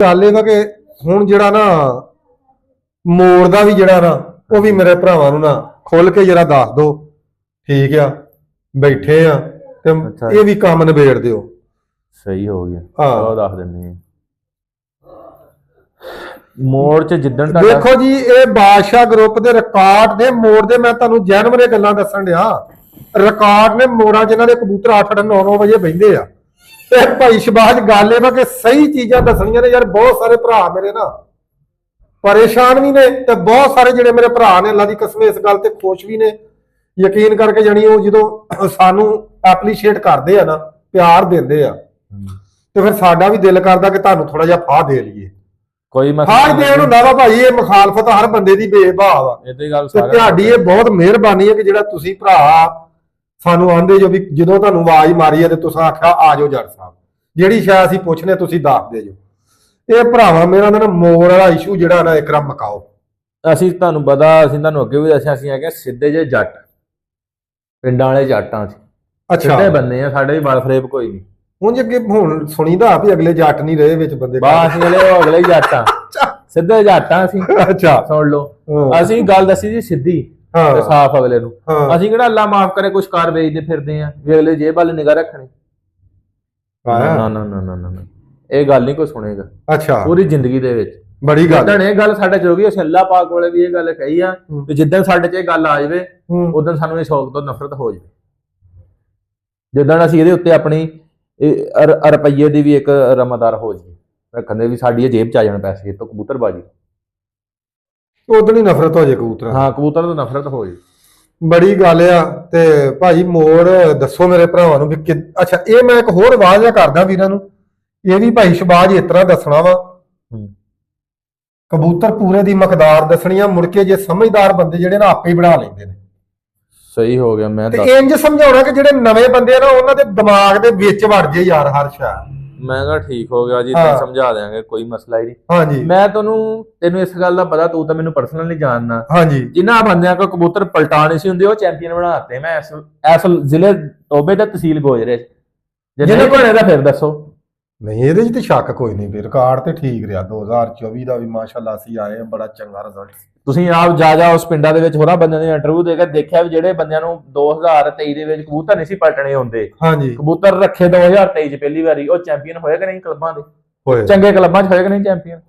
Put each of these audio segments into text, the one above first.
ਗੱਲ ਇਹ ਵਾ ਕਿ ਹੁਣ ਜਿਹੜਾ ਨਾ ਮੋੜ ਦਾ ਵੀ ਜਿਹੜਾ ਨਾ ਉਹ ਵੀ ਮੇਰੇ ਭਰਾਵਾਂ ਨੂੰ ਨਾ ਖੁੱਲ ਕੇ ਜਰਾ ਦੱਸ ਦੋ। ਠੀਕ ਆ, ਬੈਠੇ ਆ ਤੇ ਇਹ ਵੀ ਕੰਮ ਨਿਬੇੜ ਦਿਓ। ਸਹੀ ਹੋ ਗਿਆ, ਹਾਂ ਦੱਸ ਦਿੰਦੇ ਆ। ਮੋੜ ਚ ਜਿੱਦਣ ਦੇਖੋ ਜੀ, ਇਹ ਬਾਦਸ਼ਾਹ ਗਰੁੱਪ ਦੇ ਰਿਕਾਰਡ ਨੇ ਮੋੜ ਦੇ। ਮੈਂ ਤੁਹਾਨੂੰ ਜੈਨੂਇਨ ਗੱਲਾਂ ਦੱਸਣ ਡਿਆ, ਰਿਕਾਰਡ ਨੇ ਮੋੜਾਂ ਜਿਨ੍ਹਾਂ ਦੇ ਕਬੂਤਰ 8-8 9-9 ਵਜੇ ਬਹਿੰਦੇ ਆ। ਤੇ ਭਾਈ ਸ਼ਬਾਜ ਗੱਲ ਇਹ ਵਾ ਕਿ ਸਹੀ ਚੀਜ਼ਾਂ ਦੱਸਣੀਆਂ ਨੇ ਯਾਰ। ਬਹੁਤ ਸਾਰੇ ਭਰਾ ਮੇਰੇ ਨਾ ਪਰੇਸ਼ਾਨ ਵੀ ਨੇ ਤੇ ਬਹੁਤ ਸਾਰੇ ਜਿਹੜੇ ਮੇਰੇ ਭਰਾ ਨੇ ਅੱਲਾ ਦੀ ਕਸਮ ਇਸ ਗੱਲ ਤੇ ਖੁਸ਼ ਵੀ ਨੇ। ਯਕੀਨ ਕਰਕੇ ਜਾਣੀ ਉਹ ਜਦੋਂ ਸਾਨੂੰ ਐਪਰੀਸ਼ੀਏਟ ਕਰਦੇ ਆ ਨਾ, ਪਿਆਰ ਦਿੰਦੇ ਆ, ਤੇ ਫਿਰ ਸਾਡਾ ਵੀ ਦਿਲ ਕਰਦਾ ਕਿ ਤੁਹਾਨੂੰ ਥੋੜਾ ਜਿਹਾ ਫਾਹ ਦੇ ਲਈਏ। ਕੋਈ ਫਾਹ ਦੇਣ ਹੁੰਦਾ ਵਾ ਭਾਈ, ਇਹ ਮੁਖਾਲਫਤ ਹਰ ਬੰਦੇ ਦੀ ਬੇਭਾਵ ਆ। ਇਹ ਗੱਲ ਤੇ ਤੁਹਾਡੀ ਇਹ ਬਹੁਤ ਮਿਹਰਬਾਨੀ ਹੈ ਕਿ ਜਿਹੜਾ ਤੁਸੀਂ ਭਰਾ ਸਾਨੂੰ ਆਂਦੇ ਜੋ ਵੀ ਜਦੋਂ ਤੁਹਾਨੂੰ ਆਵਾਜ਼ ਮਾਰੀ ਹੈ ਤੇ ਤੁਸੀਂ ਆਖਿਆ ਆ ਜਾਓ ਜੱਟ ਸਾਹਿਬ, ਜਿਹੜੀ ਸ਼ਾਇਦ ਅਸੀਂ ਪੁੱਛਨੇ ਤੁਸੀਂ ਦੱਸ ਦੇ ਜੋ। ਇਹ ਭਰਾਵਾ ਮੇਰਾ ਨਾ ਮੋੜ ਵਾਲਾ ਇਸ਼ੂ ਜਿਹੜਾ ਨਾ ਇੱਕਦਮ ਮਕਾਓ। ਅਸੀਂ ਤੁਹਾਨੂੰ ਪਤਾ, ਅਸੀਂ ਤੁਹਾਨੂੰ ਅੱਗੇ ਵੀ ਦੱਸਿਆ, ਅਸੀਂ ਹੈਗੇ ਸਿੱਧੇ ਜੇ ਜੱਟ, ਪਿੰਡਾਂ ਵਾਲੇ ਜੱਟਾਂ ਚ ਸਿੱਧੇ ਬੰਦੇ ਆ, ਸਾਡੇ ਵੀ ਬਲ ਫਰੇਬ ਕੋਈ ਨਹੀਂ। ਹੁਣ ਜੇ ਹੁਣ ਸੁਣੀਦਾ ਵੀ ਅਗਲੇ ਜੱਟ ਨਹੀਂ ਰਹੇ ਵਿੱਚ ਬੰਦੇ, ਬਾਸ ਵਾਲੇ ਉਹ ਅਗਲੇ ਜੱਟਾਂ, ਸਿੱਧੇ ਜੱਟਾਂ ਅਸੀਂ। ਅੱਛਾ ਸੁਣ ਲਓ, ਅਸੀਂ ਗੱਲ ਦੱਸੀ ਜੀ ਸਿੱਧੀ ਤੇ ਸਾਫ਼ ਅਗਲੇ ਨੂੰ। ਅਸੀਂ ਕਿਹੜਾ ਅੱਲਾ ਮਾਫ ਕਰੇ ਕੁਛ ਕਾਰ ਵੇਚਦੇ ਫਿਰਦੇ ਆ ਵੀ ਅਗਲੇ ਜੇਬ ਵੱਲ ਨਿਗਾਹ ਰੱਖਣੀ। ਨਾ ਨਾ ਨਾ ਨਾ ਨਾ, ਇਹ ਗੱਲ ਨਹੀਂ ਕੋਈ ਸੁਣੇਗਾ। ਅੱਛਾ, ਪੂਰੀ ਜ਼ਿੰਦਗੀ ਦੇ ਵਿੱਚ ਬੜੀ ਗੱਲ ਜਿੱਦਣ ਇਹ ਗੱਲ ਸਾਡੇ ਚ ਹੋ ਗਈ, ਅਸੀਂ ਅੱਲਾਹ ਪਾਕ ਕੋਲੇ ਵੀ ਇਹ ਗੱਲ ਕਹੀ ਆ ਕਿ ਜਿੱਦਣ ਸਾਡੇ ਚ ਇਹ ਗੱਲ ਆ ਜਾਵੇ ਉਦੋਂ ਸਾਨੂੰ ਇਹ ਸ਼ੌਕ ਤੋਂ ਨਫ਼ਰਤ ਹੋ ਜਾਵੇ। ਜਿੱਦਣ ਅਸੀਂ ਇਹਦੇ ਉੱਤੇ ਆਪਣੀ ਰੁਪਈਏ ਦੀ ਵੀ ਇੱਕ ਰਮਦਾਰ ਹੋ ਜਾਈਏ, ਰੱਖਣ ਦੇ ਵੀ ਸਾਡੀ ਇਹ ਜੇਬ ਚ ਆ ਜਾਣ ਪੈਸੇ ਤੋਂ ਕਬੂਤਰਬਾਜੀ, ਉਦੋਂ ਹੀ ਨਫ਼ਰਤ ਹੋ ਜਾਏ ਕਬੂਤਰ। ਹਾਂ, ਕਬੂਤਰ ਤੋਂ ਨਫ਼ਰਤ ਹੋ ਜਾਏ, ਬੜੀ ਗੱਲ ਆ। ਤੇ ਭਾਜੀ ਮੋੜ ਦੱਸੋ ਮੇਰੇ ਭਰਾਵਾਂ ਨੂੰ ਵੀ ਅੱਛਾ, ਇਹ ਮੈਂ ਇੱਕ ਹੋਰ ਵਾਅਦਾ ਕਰਦਾ ਵੀਰਾਂ ਨੂੰ, ਇਹ ਵੀ ਭਾਈ ਸ਼ਬਾਜ ਇਸ ਤਰ੍ਹਾਂ ਦੱਸਣਾ ਵਾ, ਕਬੂਤਰ ਪੂਰੇ ਦੀ ਮਕਦਾਰ ਦੱਸਣੀ ਆ। ਮੁੜ ਕੇ ਜੇ ਸਮਝਦਾਰ ਬੰਦੇ ਜਿਹੜੇ ਨਾ ਆਪੇ ਹੀ ਬਣਾ ਲੈਂਦੇ ਨੇ। ਸਹੀ ਹੋ ਗਿਆ। ਮੈਂ ਤੇ ਇੰਜ ਸਮਝਾਉਣਾ ਕਿ ਜਿਹੜੇ ਨਵੇਂ ਬੰਦੇ ਆ ਨਾ ਉਹਨਾਂ ਦੇ ਦਿਮਾਗ ਦੇ ਵਿੱਚ ਵੜ ਜੇ ਯਾਰ ਹਰ ਸ਼ਾ। ਮੈਂ ਕਿਹਾ ਠੀਕ ਹੋ ਗਿਆ ਜੀ, ਤੈਨੂੰ ਸਮਝਾ ਦਿਆਂਗੇ, ਕੋਈ ਮਸਲਾ ਹੀ ਨਹੀਂ। ਹਾਂਜੀ, ਮੈਂ ਤੈਨੂੰ ਇਸ ਗੱਲ ਦਾ ਪਤਾ, ਤੂੰ ਤਾਂ ਮੈਨੂੰ ਪਰਸਨਲੀ ਜਾਣਦਾ। ਹਾਂਜੀ, ਜਿਨ੍ਹਾਂ ਬੰਦਿਆਂ ਕੋ ਕਬੂਤਰ ਪਲਟਾਣੇ ਸੀ ਹੁੰਦੇ ਉਹ ਚੈਂਪੀਅਨ ਬਣਾਤੇ। ਮੈਂ ਇਸ ਜ਼ਿਲ੍ਹੇ ਟੋਬੇ ਦਾ ਤਹਿਸੀਲ ਗੋਜਰੇ ਜੇ ਨਹੀਂ ਬਣੇ ਤਾਂ ਫਿਰ ਦੱਸੋ। ਨਹੀਂ, ਇਹਦੇ 'ਚ ਤੇ ਸ਼ੱਕ ਕੋਈ ਨਹੀਂ ਵੀ ਰਿਕਾਰਡ ਤੇ ਠੀਕ ਰਿਹਾ। 2024 ਦਾ ਵੀ ਮਾਸ਼ਾਅੱਲਾ ਅਸੀਂ ਆਏ ਆ, ਬੜਾ ਚੰਗਾ ਰਿਜ਼ਲਟ। ਤੁਸੀਂ ਆਪ ਜਾ ਉਸ ਪਿੰਡਾਂ ਦੇ ਵਿੱਚ ਹੋਰਾਂ ਬੰਦਿਆਂ ਦੇ ਇੰਟਰਵਿਊ ਦੇ ਕੇ ਦੇਖਿਆ ਵੀ ਜਿਹੜੇ ਬੰਦਿਆਂ ਨੂੰ 2023 ਦੇ ਵਿੱਚ ਕਬੂਤਰ ਨਹੀਂ ਸੀ ਪਲਟਣੇ ਹੁੰਦੇ, ਹਾਂਜੀ, ਕਬੂਤਰ ਰੱਖੇ 2023 ਚ ਪਹਿਲੀ ਵਾਰੀ, ਉਹ ਚੈਂਪੀਅਨ ਹੋਏ ਕਿ ਨਹੀਂ ਕਲੱਬਾਂ ਦੇ? ਹੋਏ, ਚੰਗੇ ਕਲੱਬਾਂ 'ਚ ਹੋਏ ਕਿ ਨਹੀਂ ਚੈਂਪੀਅਨ?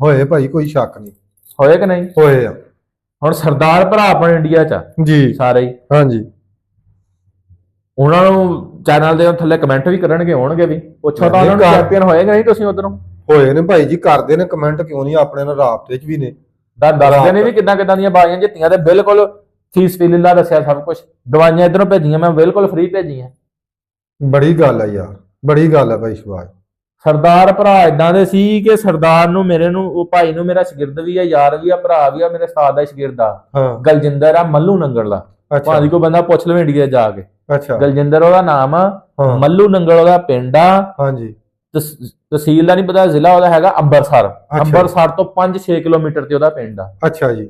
ਹੋਏ ਭਾਈ, ਕੋਈ ਸ਼ੱਕ ਨਹੀਂ, ਹੋਏ ਕਿ ਨਹੀਂ? ਹੋਏ ਆ। ਹੁਣ ਸਰਦਾਰ ਭਰਾ ਆਪਣੇ ਇੰਡੀਆ 'ਚ ਜੀ ਸਾਰੇ ਹੀ, ਹਾਂਜੀ, ਉਹਨਾਂ ਨੂੰ ਚੈਨਲ ਦੇ ਥੱਲੇ ਕਮੈਂਟ ਵੀ ਕਰਨਗੇ, ਹੋਣਗੇ ਵੀ, ਪੁੱਛੋ ਤਾਂ ਉਹਨਾਂ ਨੂੰ ਚੈਂਪੀਅਨ ਹੋਏ ਕਿ ਨਹੀਂ? ਤੁਸੀਂ ਉਧਰੋਂ ਹੋਏ ਨੇ ਭਾਈ ਜੀ, ਕਰਦੇ ਨੇ ਕਮੈਂਟ, ਕਿਉਂ ਨਹੀਂ? ਆਪਣੇ ਨਾਲ ਰਾਬਤੇ 'ਚ ਵੀ ਨੇ, ਦੱਸਦੇ ਨੇ ਵੀ ਕਿੱਦਾਂ ਦੀਆਂ ਬਾਜ਼ੀਆਂ ਜਿੱਤੀਆਂ, ਤੇ ਬਿਲਕੁਲ ਫੀਸ ਫੀਲਿਲਾ ਦੱਸਿਆ ਸਭ ਕੁਝ। ਦਵਾਈਆਂ ਇਧਰੋਂ ਭੇਜੀਆਂ, ਮੈਂ ਬਿਲਕੁਲ ਫ੍ਰੀ ਭੇਜੀਆਂ। ਬੜੀ ਗੱਲ ਆ ਯਾਰ, ਬੜੀ ਗੱਲ ਆ ਭਾਈ ਸ਼ਬਾਜ। ਸਰਦਾਰ ਭਰਾ ਇਦਾਂ ਦੇ ਸੀ ਕਿ ਸਰਦਾਰ ਨੂੰ, ਮੇਰੇ ਨੂੰ, ਉਹ ਭਾਈ ਨੂੰ ਮੇਰਾ ਸ਼ਾਗਿਰਦ ਵੀ ਆ, ਯਾਰ ਵੀ ਆ, ਭਰਾ ਵੀ ਆ, ਮੇਰੇ ਉਸਤਾਦ ਦਾ ਸ਼ਾਗਿਰਦ ਆ। ਗਲਜਿੰਦਰ ਆ, ਮੱਲੂ ਨੰਗਲ ਦਾ। ਭਾਜੀ ਕੋ ਬੰਦਾ ਪੁੱਛ ਲਵੇ ਇੰਡੀਆ ਜਾ ਕੇ। ਅੱਛਾ, ਗਲਜਿੰਦਰ ਉਹਦਾ ਨਾਮ ਆ, ਮੱਲੂ ਨੰਗਲ ਉਹਦਾ ਪਿੰਡ ਆ। ਹਾਂਜੀ, ਤਹਿਸੀਲ ਦਾ ਨਹੀਂ ਪਤਾ, ਜ਼ਿਲ੍ਹਾ ਉਹਦਾ ਹੈਗਾ ਅੰਬਰਸਰ। ਅੰਬਰਸਰ ਤੋਂ 5-6 ਕਿਲੋਮੀਟਰ ਤੇ ਉਹਦਾ ਪਿੰਡ ਆ। ਅੱਛਾ ਜੀ।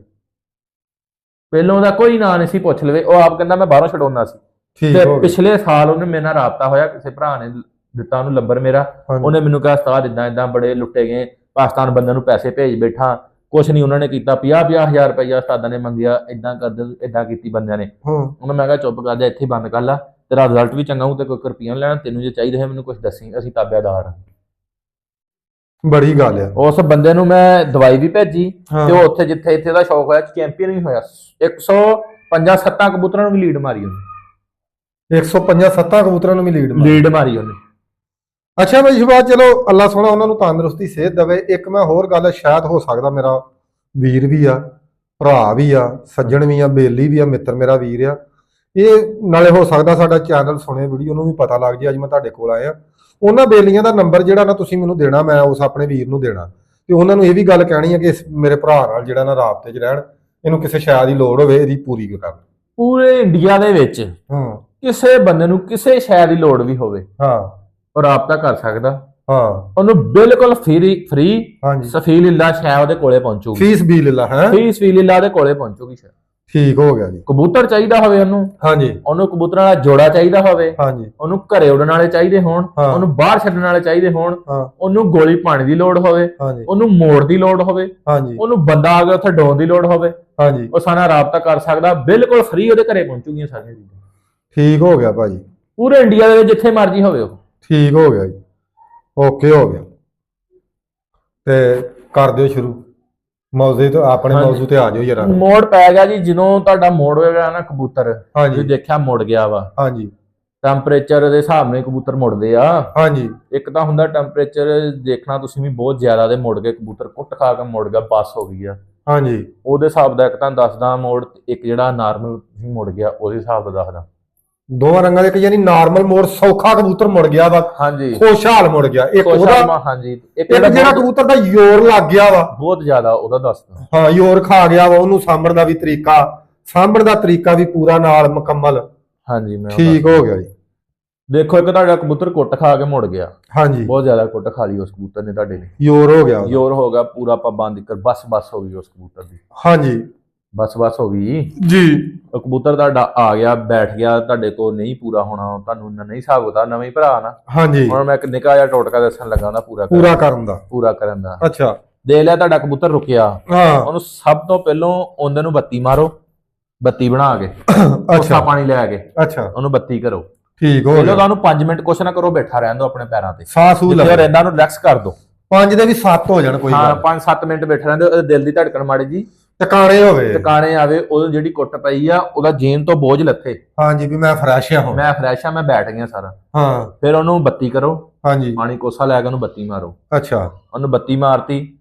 ਪਹਿਲੋਂ ਉਹਦਾ ਕੋਈ ਨਾਂ ਨਹੀਂ ਸੀ, ਪੁੱਛ ਲਵੇ। ਉਹ ਆਪ ਕਹਿੰਦਾ ਮੈਂ ਬਾਹਰੋਂ ਛਡਾਉਣਾ ਸੀ। ਤੇ ਪਿਛਲੇ ਸਾਲ ਉਹਨੇ ਮੇਰੇ ਨਾਲ ਰਾਬਤਾ ਹੋਇਆ, ਕਿਸੇ ਭਰਾ ਨੇ ਦਿੱਤਾ ਉਹਨੂੰ ਨੰਬਰ ਮੇਰਾ। ਉਹਨੇ ਮੈਨੂੰ ਕਿਹਾ ਉਸਤਾਦ ਇਦਾਂ ਬੜੇ ਲੁੱਟੇ ਗਏ, ਪਾਕਿਸਤਾਨ ਬੰਦਿਆਂ ਨੂੰ ਪੈਸੇ ਭੇਜ ਬੈਠਾ, ਕੁਛ ਨਹੀਂ ਉਹਨਾਂ ਨੇ ਕੀਤਾ। 50,000 ਰੁਪਇਆ ਉਸਤਾਦਾਂ ਨੇ ਮੰਗਿਆ, ਇਦਾਂ ਕੀਤੀ ਬੰਦਿਆਂ ਨੇ। ਉਹਨੇ ਮੈਂ ਕਿਹਾ ਚੁੱਪ ਕਰ ਜਾ, ਇੱਥੇ ਬੰਦ ਕਰ ਲਾ, ਤੇਰਾ ਰਿਜ਼ਲਟ ਵੀ ਚੰਗਾ ਹੋਊ ਤੇ ਕੋਈ ਰੁਪਈਆ ਲੈਣਾ, ਤੈਨੂੰ ਜੇ ਚਾਹੀਦਾ ਹੈ ਮੈਨੂੰ ਕੁਝ ਦੱਸੀ, ਅਸੀਂ ਤਾਬੇਦਾਰ। ਬੜੀ ਗੱਲ ਆ। ਉਸ ਬੰਦੇ ਨੂੰ ਮੈਂ ਦਵਾਈ ਵੀ ਭੇਜੀ ਤੇ ਉਹ ਉੱਥੇ ਜਿੱਥੇ ਇੱਥੇ ਦਾ ਸ਼ੌਕ ਹੋਇਆ, ਚੈਂਪੀਅਨ ਵੀ ਹੋਇਆ। 150-7 ਕਬੂਤਰਾਂ ਨੂੰ ਵੀ ਲੀਡ ਮਾਰੀ ਉਹਨੇ। 150-7 ਕਬੂਤਰਾਂ ਨੂੰ ਵੀ ਲੀਡ ਮਾਰੀ ਉਹਨੇ। ਅੱਛਾ ਭਾਈ ਸ਼ਬਾਜ, ਚਲੋ ਅੱਲਾ ਸੋਹਣਾ ਉਹਨਾਂ ਨੂੰ ਤੰਦਰੁਸਤੀ ਸਿਹਤ ਦੇਵੇ। ਇੱਕ ਮੈਂ ਹੋਰ ਗੱਲ, ਸ਼ਾਇਦ ਹੋ ਸਕਦਾ ਮੇਰਾ ਵੀਰ ਵੀ ਆ, ਭਰਾ ਵੀ ਆ, ਸੱਜਣ ਵੀ ਆ, ਬੇਲੀ ਵੀ ਆ, ਮਿੱਤਰ ਮੇਰਾ ਵੀਰ ਆ, ਇਹ ਨਾਲੇ ਹੋ ਸਕਦਾ ਸਾਡਾ ਚੈਨਲ ਸੁਣੇ, ਵੀਡੀਓ ਨੂੰ ਵੀ ਪਤਾ ਲੱਗ ਜੇ ਅੱਜ ਮੈਂ ਤੁਹਾਡੇ ਕੋਲ ਆਇਆ। ਉਹਨਾਂ ਬੇਲੀਆਂ ਦਾ ਨੰਬਰ ਜਿਹੜਾ ਨਾ ਤੁਸੀਂ ਮੈਨੂੰ ਦੇਣਾ, ਮੈਂ ਉਸ ਆਪਣੇ ਵੀਰ ਨੂੰ ਦੇਣਾ, ਤੇ ਉਹਨਾਂ ਨੂੰ ਇਹ ਵੀ ਗੱਲ ਕਹਿਣੀ ਹੈ ਕਿ ਮੇਰੇ ਭਰਾ ਨਾਲ ਜਿਹੜਾ ਨਾ ਰਾਬਤੇ 'ਚ ਰਹਿਣ, ਇਹਨੂੰ ਕਿਸੇ ਸ਼ਾਇਦ ਦੀ ਲੋੜ ਹੋਵੇ, ਇਹਦੀ ਪੂਰੀ ਕਰਨ। ਪੂਰੇ ਇੰਡੀਆ ਦੇ ਵਿੱਚ ਕਿਸੇ ਬੰਦੇ ਨੂੰ ਕਿਸੇ ਸ਼ਾਇਦ ਦੀ ਲੋੜ ਵੀ ਹੋਵੇ, ਉਹ ਰਾਬਤਾ ਕਰ ਸਕਦਾ। ਉਹਨੂੰ ਬਿਲਕੁਲ ਫ੍ਰੀ ਹਾਂਜੀ, ਸਫੀਲਿਲਾ ਸ਼ਾਇਦ ਉਹਦੇ ਕੋਲੇ ਪਹੁੰਚੂਗੀ। ਫੀਸ ਵੀ ਲਿਲਾ ਹੈ, ਫੀਸ ਵੀ ਲਿਲਾ ਦੇ ਕੋਲੇ ਪਹੁੰਚੂਗੀ। ਠੀਕ ਹੋ ਗਿਆ ਜੀ। ਕਬੂਤਰ ਚਾਹੀਦਾ ਹੋਵੇ ਹਾਂਜੀ ਉਹਨੂੰ ਕਬੂਤਰਾਂ ਦਾ ਜੋੜਾ ਚਾਹੀਦਾ ਹੋਵੇ, ਹਾਂਜੀ ਉਹਨੂੰ ਘਰੇ ਉਡਣ ਵਾਲੇ ਚਾਹੀਦੇ ਹੋਣ, ਉਹਨੂੰ ਬਾਹਰ ਛੱਡਣ ਵਾਲੇ ਚਾਹੀਦੇ ਹੋਣ, ਉਹਨੂੰ ਗੋਲੀ ਪਾਣੀ ਦੀ ਲੋੜ ਹੋਵੇ, ਉਹਨੂੰ ਮੋੜ ਦੀ ਲੋੜ ਹੋਵੇ, ਉਹਨੂੰ ਬੰਦਾ ਆ ਕੇ ਉੱਥੇ ਡਾਉਣ ਦੀ ਲੋੜ ਹੋਵੇ, ਉਹ ਸਾਡਾ ਰਾਬਤਾ ਕਰ ਸਕਦਾ, ਬਿਲਕੁਲ ਫ੍ਰੀ ਉਹਦੇ ਘਰੇ ਪਹੁੰਚੂਗੀਆਂ ਸਾਰੀਆਂ ਚੀਜ਼ਾਂ। ਠੀਕ ਹੋ ਗਿਆ ਭਾਜੀ। ਪੂਰੇ ਇੰਡੀਆ ਦੇ ਵਿੱਚ ਜਿੱਥੇ ਮਰਜ਼ੀ ਹੋਵੇ ਉਹ। ਠੀਕ ਹੋ ਗਿਆ ਜੀ, ਓਕੇ ਹੋ ਗਿਆ। ਤੇ ਕਰ ਦਿਓ ਸ਼ੁਰੂ ਮੌਜ਼ੂ ਤੇ, ਆਪਣੇ ਮੌਜ਼ੂ ਤੇ ਆ ਜਾਓ ਯਾਰ। ਮੋੜ ਪੈ ਗਿਆ ਜੀ, ਜਦੋਂ ਤੁਹਾਡਾ ਮੋੜ ਹੋਏਗਾ ਨਾ ਕਬੂਤਰ, ਹਾਂਜੀ ਦੇਖਿਆ ਮੁੜ ਗਿਆ ਵਾ, ਹਾਂਜੀ ਟੈਂਪਰੇਚਰ ਦੇ ਹਿਸਾਬ ਨਾਲ ਕਬੂਤਰ ਮੁੜਦੇ ਆ। ਹਾਂਜੀ ਇੱਕ ਤਾਂ ਹੁੰਦਾ ਟੈਂਪਰੇਚਰ ਦੇਖਣਾ ਤੁਸੀਂ ਵੀ ਬਹੁਤ ਜ਼ਿਆਦਾ ਦੇ ਮੁੜ ਗਏ ਕਬੂਤਰ, ਕੁੱਟ ਖਾ ਕੇ ਮੁੜ ਗਿਆ, ਬੱਸ ਹੋ ਗਈ ਆ, ਹਾਂਜੀ ਉਹਦੇ ਹਿਸਾਬ ਦਾ ਇੱਕ ਤਾਂ ਦੱਸਦਾ ਮੋੜ, ਇੱਕ ਜਿਹੜਾ ਨਾਰਮਲ ਮੁੜ ਗਿਆ ਉਹਦੇ ਹਿਸਾਬ ਦਾ ਦੱਸਦਾ। ਦੋਵਾਂ ਰੰਗਾਂ ਦੇ, ਇੱਕ ਯਾਨੀ ਨਾਰਮਲ ਮੋੜ ਸੌਖਾ ਕਬੂਤਰ ਮੁੜ ਗਿਆ ਵਾ, ਹਾਂਜੀ ਖੁਸ਼ਹਾਲ ਮੁੜ ਗਿਆ, ਇੱਕ ਉਹਦਾ, ਹਾਂਜੀ ਇੱਕ ਜਿਹੜਾ ਕਬੂਤਰ ਦਾ ਜ਼ੋਰ ਲੱਗ ਗਿਆ ਵਾ ਬਹੁਤ ਜ਼ਿਆਦਾ, ਉਹਦਾ ਦੱਸਦਾ। ਹਾਂ ਜ਼ੋਰ ਖਾ ਗਿਆ ਵਾ, ਉਹਨੂੰ ਸਾਂਭਣ ਦਾ ਵੀ ਤਰੀਕਾ, ਸਾਂਭਣ ਦਾ ਤਰੀਕਾ ਵੀ ਪੂਰਾ ਨਾਲ ਮੁਕੰਮਲ। ਹਾਂਜੀ ਮੈਂ ਠੀਕ ਹੋ ਗਿਆ ਜੀ। ਦੇਖੋ ਇੱਕ ਤੁਹਾਡਾ ਕਬੂਤਰ ਕੁੱਟ ਖਾ ਕੇ ਮੁੜ ਗਿਆ, ਹਾਂਜੀ ਬਹੁਤ ਜ਼ਿਆਦਾ ਕੁੱਟ ਖਾ ਲਈ ਉਸ ਕਬੂਤਰ ਨੇ ਤੁਹਾਡੇ ਨੇ, ਜ਼ੋਰ ਹੋ ਗਿਆ, ਜ਼ੋਰ ਹੋ ਗਿਆ ਪੂਰਾ, ਪਾਬੰਦ ਕਰ ਬਸ ਹੋ ਗਈ ਉਸ ਕਬੂਤਰ ਦੀ। ਹਾਂਜੀ ਬਸ ਹੋ ਗਈ ਜੀ। ਉਹ ਕਬੂਤਰ ਤੁਹਾਡਾ ਆ ਗਿਆ, ਬੈਠ ਗਿਆ, ਤੁਹਾਡੇ ਕੋਲ ਨਹੀਂ ਪੂਰਾ ਹੋਣਾ, ਤੁਹਾਨੂੰ ਨਹੀਂ ਹਿਸਾਬ ਹੁੰਦਾ, ਨਵੇਂ ਭਰਾ ਨਾ। ਹਾਂਜੀ ਹੁਣ ਮੈਂ ਇੱਕ ਨਿੱਕਾ ਜਿਹਾ ਟੋਟਕਾ ਦੱਸਣ ਲੱਗਾ ਉਹਦਾ ਪੂਰਾ ਕਰਨ ਦਾ। ਅੱਛਾ ਦੇਖ ਲਿਆ ਤੁਹਾਡਾ ਕਬੂਤਰ ਰੁਕਿਆ, ਹਾਂ ਉਹਨੂੰ ਸਭ ਤੋਂ ਪਹਿਲਾਂ ਉਹਦੇ ਨੂੰ ਬੱਤੀ ਮਾਰੋ, ਬੱਤੀ ਬਣਾ ਕੇ, ਅੱਛਾ ਪਾਣੀ ਲੈ ਕੇ, ਅੱਛਾ ਉਹਨੂੰ ਬੱਤੀ ਕਰੋ। ਠੀਕ ਹੋ ਗਿਆ। ਤੁਹਾਨੂੰ 5 ਮਿੰਟ ਕੁਛ ਨਾ ਕਰੋ, ਬੈਠਾ ਰਹਿਣ ਦਿਓ ਆਪਣੇ ਪੈਰਾਂ ਤੇ, ਸਾਹ ਸੂਹ ਲੈ ਰਹਿੰਦਾ ਨੂੰ ਰਿਲੈਕਸ ਕਰ ਦਿਓ। 5 ਦੇ ਵੀ 7 ਹੋ ਜਾਣ ਕੋਈ ਗੱਲ। ਹਾਂ 5-7 ਮਿੰਟ ਬੈਠੇ ਰਹਿੰਦੇ, ਉਹਦੇ ਦਿਲ ਦੀ ਧੜਕਣ ਮਾੜੀ ਜੀ ਟਿਕਾਣੇ ਆਵੇ, ਉਹਨੂੰ ਜਿਹੜੀ ਕੁੱਟ ਪਈ ਆ ਉਹਦਾ ਜੇਨ ਤੋਂ ਬੋਝ ਲੱਥੇ। ਹਾਂਜੀ ਵੀ ਮੈਂ ਫਰੈਸ਼ ਆ, ਮੈਂ ਬੈਠ ਗਿਆ ਸਾਰਾ। ਹਾਂ ਫਿਰ ਉਹਨੂੰ ਬੱਤੀ ਕਰੋ, ਹਾਂਜੀ ਪਾਣੀ ਕੋਸਾ ਲੈ ਕੇ ਉਹਨੂੰ ਬੱਤੀ ਮਾਰੋ। ਅੱਛਾ ਉਹਨੂੰ ਬੱਤੀ ਮਾਰਤੀ,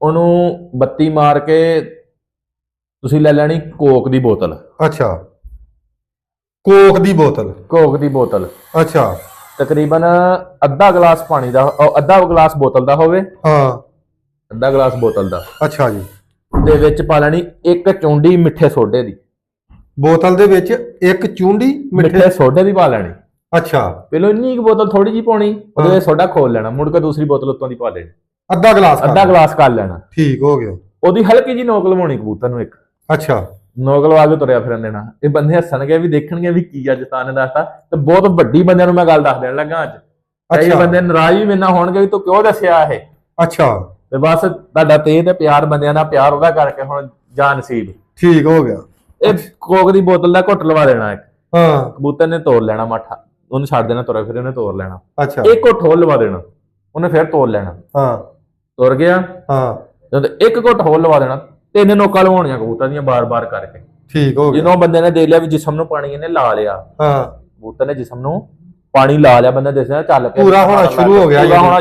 ਉਹਨੂੰ ਬੱਤੀ ਮਾਰ ਕੇ ਤੁਸੀਂ ਲੈ ਲੈਣੀ ਕੋਕ ਦੀ ਬੋਤਲ। ਅੱਛਾ ਕੋਕ ਦੀ ਬੋਤਲ ਅੱਛਾ ਤਕਰੀਬਨ ਅੱਧਾ ਗਲਾਸ ਪਾਣੀ ਦਾ, ਅੱਧਾ ਗਲਾਸ ਬੋਤਲ ਦਾ ਹੋਵੇ, ਹਾਂ ਅੱਧਾ ਗਲਾਸ ਬੋਤਲ ਦਾ। ਅੱਛਾ ਜੀ। ਦੇ ਵਿੱਚ ਪਾ ਲੈਣੀ 1 ਚੁੰਡੀ ਮਿੱਠੇ ਸੋਡੇ ਦੀ, ਬੋਤਲ ਦੇ ਵਿੱਚ 1 ਚੁੰਡੀ ਮਿੱਠੇ ਸੋਡੇ ਦੀ ਪਾ ਲੈਣੀ। ਅੱਛਾ ਪਹਿਲਾਂ ਇੰਨੀ ਕੁ ਬੋਤਲ ਥੋੜੀ ਜੀ ਪਾਉਣੀ, ਉਹਦੇ ਵਿੱਚ ਸੋਡਾ ਖੋਲ ਲੈਣਾ, ਮੁੜ ਕੇ ਦੂਸਰੀ ਬੋਤਲ ਉੱਤੋਂ ਦੀ ਪਾ ਦੇਣੀ, ਅੱਧਾ ਗਲਾਸ ਕਰ ਲੈਣਾ। ਠੀਕ ਹੋ ਗਿਆ। ਉਹਦੀ ਹਲਕੀ ਜੀ ਨੋਕ ਲਵਾਉਣੀ ਕਬੂਤਰ ਨੂੰ ਇੱਕ। ਅੱਛਾ ਨੋਕ ਲਵਾ ਕੇ ਤੁਰਿਆ ਫਿਰਨ ਦੇਣਾ। ਇਹ ਬੰਦੇ ਹੱਸਣਗੇ ਵੀ, ਦੇਖਣਗੇ ਵੀ ਕੀ ਅੱਜ ਤਾਂ ਨੇ ਦੱਸਤਾ, ਤੇ ਬਹੁਤ ਵੱਡੀ ਬੰਦਿਆਂ ਨੂੰ ਮੈਂ ਗੱਲ ਦੱਸ ਦੇਣ ਲੱਗਾ ਅੱਜ। ਕਈ ਬੰਦੇ ਨਾਰਾਜ਼ ਵੀ ਮੇਰੇ ਨਾਲ ਹੋਣਗੇ ਵੀ ਤੂੰ ਕਿਉਂ ਦੱਸਿਆ ਇਹ। ਅੱਛਾ ਤੇ ਬਸ ਤੁਹਾਡਾ ਤੇ ਪਿਆਰ, ਬੰਦਿਆਂ ਦਾ ਪਿਆਰ, ਉਹਦਾ ਕਰਕੇ ਹੁਣ ਜਾਂ ਨਸੀਬ। ਠੀਕ ਹੋ ਗਿਆ। ਇਹ ਕੋਕ ਦੀ ਬੋਤਲ ਦਾ ਘੁੱਟ ਲਵਾ ਦੇਣਾ ਇੱਕ, ਹਾਂ ਕਬੂਤਰ ਨੇ ਤੋੜ ਲੈਣਾ ਮਾਠਾ, ਉਹਨੂੰ ਛੱਡ ਦੇਣਾ ਤੁਰਿਆ ਫਿਰ, ਉਹਨੇ ਤੋੜ ਲੈਣਾ। ਅੱਛਾ ਇੱਕ ਘੁੱਟ ਹੋਰ ਲਵਾ ਦੇਣਾ, ਉਹਨੇ ਫਿਰ ਤੋੜ ਲੈਣਾ। ਹਾਂ ਤੁਰ ਗਿਆ, ਹਾਂ ਜਦ ਇੱਕ ਘੁੱਟ ਹੋਰ ਲਵਾ ਦੇਣਾ, 3 ਨੋਕਾਂ ਲਵਾਉਣੀਆਂ ਕਬੂਤਰ ਦੀਆਂ ਬਾਰ-ਬਾਰ ਕਰਕੇ। ਠੀਕ ਹੋ ਗਿਆ। ਜਦੋਂ ਬੰਦੇ ਨੇ ਦੇਖ ਲਿਆ ਵੀ ਜਿਸਮ ਨੂੰ ਪਾਣੀ ਇਹਨੇ ਲਾ ਲਿਆ, ਹਾਂ ਕਬੂਤਰ ਨੇ ਜਿਸਮ ਨੂੰ ਪਾਣੀ ਲਾ ਲਿਆ, ਬੰਦਾ ਦੱਸਦਾ ਚੱਲ ਪਿਆ, ਪੂਰਾ ਹੋਣਾ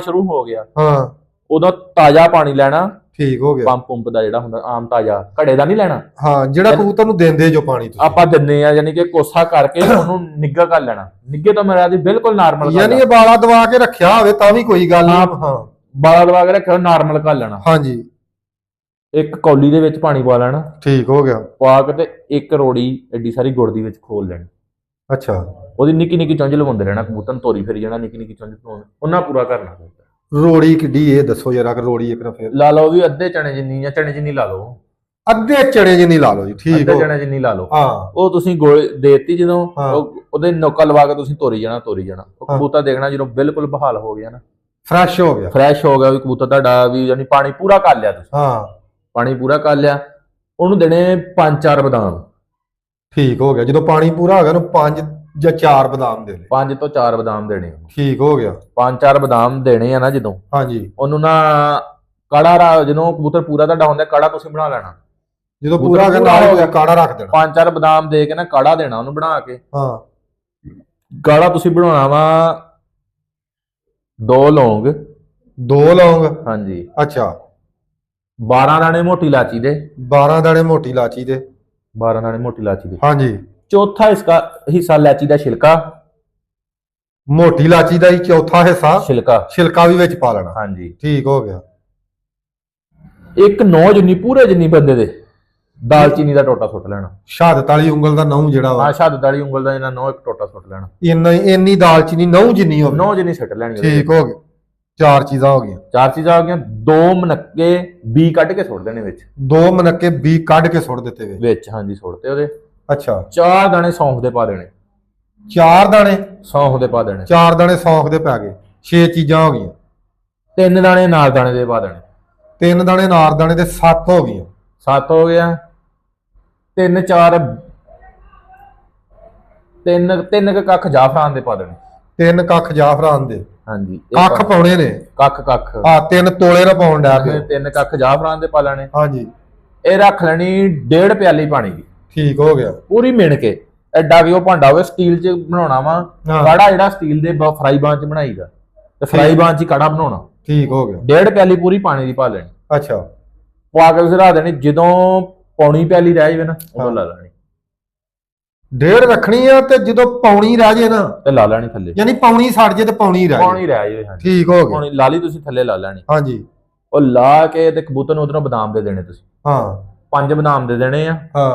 ਸ਼ੁਰੂ ਹੋ ਗਿਆ। ਹਾਂ ਉਦੋਂ ਤਾਜ਼ਾ ਪਾਣੀ ਲੈਣਾ। ਠੀਕ ਹੋ ਗਿਆ। ਪੰਪ ਦਾ ਜਿਹੜਾ ਹੁੰਦਾ ਆਮ ਤਾਜ਼ਾ, ਘੜੇ ਦਾ ਨਹੀਂ ਲੈਣਾ। ਹਾਂ ਜਿਹੜਾ ਕਬੂਤਰ ਨੂੰ ਦਿੰਦੇ ਜੋ ਪਾਣੀ ਤੁਸੀਂ ਆਪਾਂ ਦਿੰਨੇ ਆ, ਯਾਨੀ ਕਿ ਕੋਸਾ ਕਰਕੇ ਉਹਨੂੰ ਨਿੱਘਾ ਕਰ ਲੈਣਾ। ਨਿੱਘੇ ਤੋਂ ਮੇਰਾ ਦੀ ਬਿਲਕੁਲ ਨਾਰਮਲ, ਯਾਨੀ ਇਹ ਬਾਲਾ ਦਵਾ ਕੇ ਰੱਖਿਆ ਹੋਵੇ ਤਾਂ ਵੀ ਕੋਈ ਗੱਲ ਨਹੀਂ। ਹਾਂ ਬਾਲਾ ਦਵਾ ਕੇ ਰੱਖਿਆ, ਨਾਰਮਲ ਕਰ ਲੈਣਾ। ਹਾਂਜੀ ਇੱਕ ਕੌਲੀ ਦੇ ਵਿੱਚ ਪਾਣੀ ਪਾ ਲੈਣਾ। ਠੀਕ ਹੋ ਗਿਆ। ਪਾ ਕੇ ਤੇ ਇੱਕ ਰੋੜੀ ਐਡੀ ਸਾਰੀ ਗੁੜ ਦੀ ਵਿੱਚ ਖੋਲ ਲੈਣੀ। ਅੱਛਾ ਉਹਦੀ ਨਿੱਕੀ ਚੁੰਝ ਲਵਾਉਂਦੇ ਰਹਿਣਾ, ਕਬੂਤਰ ਨੂੰ ਤੋਰੀ ਫਿਰੀ ਜਾਣਾ, ਨਿੱਕੀ ਚੁੰਝ ਉਹਨਾਂ ਪੂਰਾ ਕਰਨਾ। ਰੋੜੀ ਕਿੱਡੀ ਇਹ ਦੱਸੋ ਜਰਾ, ਰੋੜੀ ਇੱਕ ਨਾ ਫਿਰ ਲਾ ਲਓ ਵੀ ਅੱਧੇ ਚਣੇ ਜਿੰਨੀ ਜਾਂ ਚਣੇ ਜਿੰਨੀ ਲਾ ਲਓ, ਅੱਧੇ ਚਣੇ ਜਿੰਨੀ ਲਾ ਲਓ ਜੀ। ਠੀਕ ਅੱਧੇ ਚਣੇ ਜਿੰਨੀ ਲਾ ਲਓ। ਹਾਂ ਉਹ ਤੁਸੀਂ ਗੋਲੇ ਦੇਤੀ ਜਦੋਂ, ਉਹਦੇ ਨੋਕਾ ਲਵਾ ਕੇ ਤੁਸੀਂ ਤੋਰੀ ਜਾਣਾ। ਉਹ ਕਬੂਤਰ ਦੇਖਣਾ ਜਦੋਂ ਬਿਲਕੁਲ ਬਹਾਲ ਹੋ ਗਿਆ ਨਾ, ਫਰੈਸ਼ ਹੋ ਗਿਆ ਵੀ ਕਬੂਤਰ ਤੁਹਾਡਾ ਵੀ ਯਾਨੀ ਪਾਣੀ ਪੂਰਾ ਕਰ ਲਿਆ ਤੁਸੀਂ। ਹਾਂ ਪਾਣੀ ਪੂਰਾ ਕਰ ਲਿਆ, ਉਹਨੂੰ ਦੇਣੇ 5-4 ਬਦਾਮ। ਠੀਕ ਹੋ ਗਿਆ। ਜਦੋਂ ਪਾਣੀ ਪੂਰਾ ਹੋ ਗਿਆ ਉਹਨੂੰ 5 ਜਾਂ 4 ਬਦਾਮ ਦੇ 5 ਤੋਂ 4 ਬਦਾਮ ਦੇਣੇ। ਠੀਕ ਹੋ ਗਿਆ। 5-4 ਬਦਾਮ ਦੇਣੇ ਆ ਨਾ ਜਦੋਂ, ਹਾਂਜੀ ਉਹਨੂੰ ਨਾ ਕਾੜਾ, ਜਦੋਂ ਕਬੂਤਰ ਪੂਰਾ ਤੁਹਾਡਾ ਹੁੰਦਾ ਕਾੜਾ ਤੁਸੀਂ ਬਣਾ ਲੈਣਾ। ਜਦੋਂ ਪੂਰਾ ਹੋ ਗਿਆ ਕਾੜਾ ਰੱਖ ਦੇਣਾ। 5-4 ਬਦਾਮ ਦੇ ਕੇ ਨਾ ਕਾੜਾ ਦੇਣਾ ਉਹਨੂੰ ਬਣਾ ਕੇ। ਹਾਂ ਕਾੜਾ ਤੁਸੀਂ ਬਣਾਉਣਾ ਵਾ 2 ਲੌਂਗ। ਹਾਂਜੀ ਅੱਛਾ। 12 ਦਾਣੇ ਮੋਟੀ ਇਲਾਚੀ ਦੇ। 12 ਦਾਣੇ ਮੋਟੀ ਇਲਾਚੀ ਦੇ। ਹਾਂਜੀ। ਚੌਥਾ ਹਿੱਸਾ ਇਲਾਚੀ ਦਾ ਛਿਲਕਾ, ਮੋਟੀ ਇਲਾਚੀ ਦਾ ਹੀ ਚੌਥਾ ਹਿੱਸਾ ਛਿਲਕਾ ਵੀ ਵਿੱਚ ਪਾ ਲੈਣਾ। ਹਾਂਜੀ ਠੀਕ ਹੋ ਗਿਆ। ਇੱਕ 9 ਜਿੰਨੀ ਪੂਰੇ ਜਿੰਨੀ ਬੰਦੇ ਦੇ ਦਾਲਚੀਨੀ ਦਾ ਟੋਟਾ ਸੁੱਟ ਲੈਣਾ। ਸ਼ਹਾਦਤ ਵਾਲੀ ਉਂਗਲ ਦਾ 9 ਜਿਹੜਾ ਵਾ। ਹਾਂ ਸ਼ਹਾਦਤ ਵਾਲੀ ਉਂਗਲ ਦਾ ਜਿਹੜਾ 9 ਇੱਕ ਟੋਟਾ ਸੁੱਟ ਲੈਣਾ। ਇੰਨੀ ਦਾਲਚੀਨੀ 9 ਜਿੰਨੀ ਹੋਵੇ, 9 ਜਿੰਨੀ ਸੁੱਟ ਲੈਣੀ। ਠੀਕ ਹੋ ਗਿਆ। ਚਾਰ ਚੀਜ਼ਾਂ ਹੋ ਗਈਆਂ। ਚਾਰ ਚੀਜ਼ਾਂ ਹੋ ਗਈਆਂ। 2 ਮਨੱਕੇ ਬੀ ਕੱਢ ਕੇ ਸੁੱਟ ਦੇਣੇ ਵਿੱਚ। 2 ਮਨੱਕੇ ਬੀ ਕੱਢ ਕੇ ਸੁੱਟ ਦਿੱਤੇ ਵਿੱਚ ਹਾਂਜੀ ਸੁੱਟਦੇ ਉਹਦੇ। ਅੱਛਾ। 4 ਦਾਣੇ ਸੌਂਫ ਦੇ ਪਾ ਦੇਣੇ। 4 ਦਾਣੇ ਸੌਂਫ ਦੇ ਪਾ ਦੇਣੇ। 4 ਦਾਣੇ ਸੌਂਫ ਦੇ ਪੈ ਗਏ। 6 ਚੀਜ਼ਾਂ ਹੋ ਗਈਆਂ। 3 ਦਾਣੇ ਨਾਰ ਦਾਣੇ ਦੇ ਪਾ ਦੇਣੇ। 3 ਦਾਣੇ ਨਾਰ ਦਾਣੇ ਦੇ 7 ਹੋ ਗਈਆਂ। 7 ਹੋ ਗਿਆ। 3 4 3 ਕੱਖ ਜਾਫਰਾਨ ਦੇ ਪਾ ਦੇਣੇ। 3 ਕੱਖ ਜਾਫਰਾਨ ਦੇ। ਹਾਂਜੀ ਕੱਖ ਪਾਉਣੇ ਨੇ। ਕੱਖ 3 ਤੋਲੇ ਨਾ ਪਾਉਣ ਡਿਆ ਪਿਓ। 3 ਕੱਖ ਜਾਫਰਾਨ ਦੇ ਪਾ ਲੈਣੇ। ਹਾਂਜੀ। ਇਹ ਰੱਖ ਲੈਣੀ 1.5 ਪਿਆਲੀ ਪਾਣੀ ਦੀ। ਠੀਕ ਹੋ ਗਿਆ। ਪੂਰੀ ਮਿਣ ਕੇ। ਐਡਾ ਵੀ ਉਹ ਭਾਂਡਾ ਹੋਵੇ ਸਟੀਲ 'ਚ ਬਣਾਉਣਾ ਵਾ। ਕਾੜਾ ਜਿਹੜਾ ਸਟੀਲ ਦੇ ਫਰਾਈ ਬਾਨ 'ਚ ਬਣਾਈਦਾ ਤੇ ਫਰਾਈ ਬਾਨ 'ਚ ਹੀ ਕਾੜਾ ਬਣਾਉਣਾ। ਠੀਕ ਹੋ ਗਿਆ। 1.5 ਪਿਆਲੀ ਪੂਰੀ ਪਾਣੀ ਦੀ ਪਾ ਲੈਣੀ। ਅੱਛਾ। ਪਾ ਕੇ ਉਸੇ ਰਾਤ ਦੇਣੀ। ਜਦੋਂ ਪੌਣੀ ਪਿਆਲੀ ਰਹਿ ਜਾਵੇ ਨਾ ਉਦੋਂ ਲਾ ਲੈਣੀ। 1.5 ਰੱਖਣੀ ਆ ਤੇ ਜਦੋਂ ਪੌਣੀ ਰਹਿ ਜੇ ਨਾ ਤੇ ਲਾ ਲੈਣੀ ਥੱਲੇ। ਯਾਨੀ ਪੌਣੀ ਸੜ ਜੇ ਤੇ ਪੌਣੀ ਰਹਿ ਪੌਣੀ ਰਹਿ ਜਾਵੇ। ਹਾਂਜੀ ਠੀਕ ਹੋ ਗਿਆ। ਪੌਣੀ ਲਾ ਲਈ ਤੁਸੀਂ ਥੱਲੇ ਲਾ ਲੈਣੀ। ਹਾਂਜੀ। ਉਹ ਲਾ ਕੇ ਤੇ ਕਬੂਤਰ ਨੂੰ ਉਧਰੋਂ ਬਦਾਮ ਦੇ ਦੇਣੇ ਤੁਸੀਂ। ਹਾਂ 5 ਬਦਾਮ ਦੇ ਦੇਣੇ ਆ। ਹਾਂ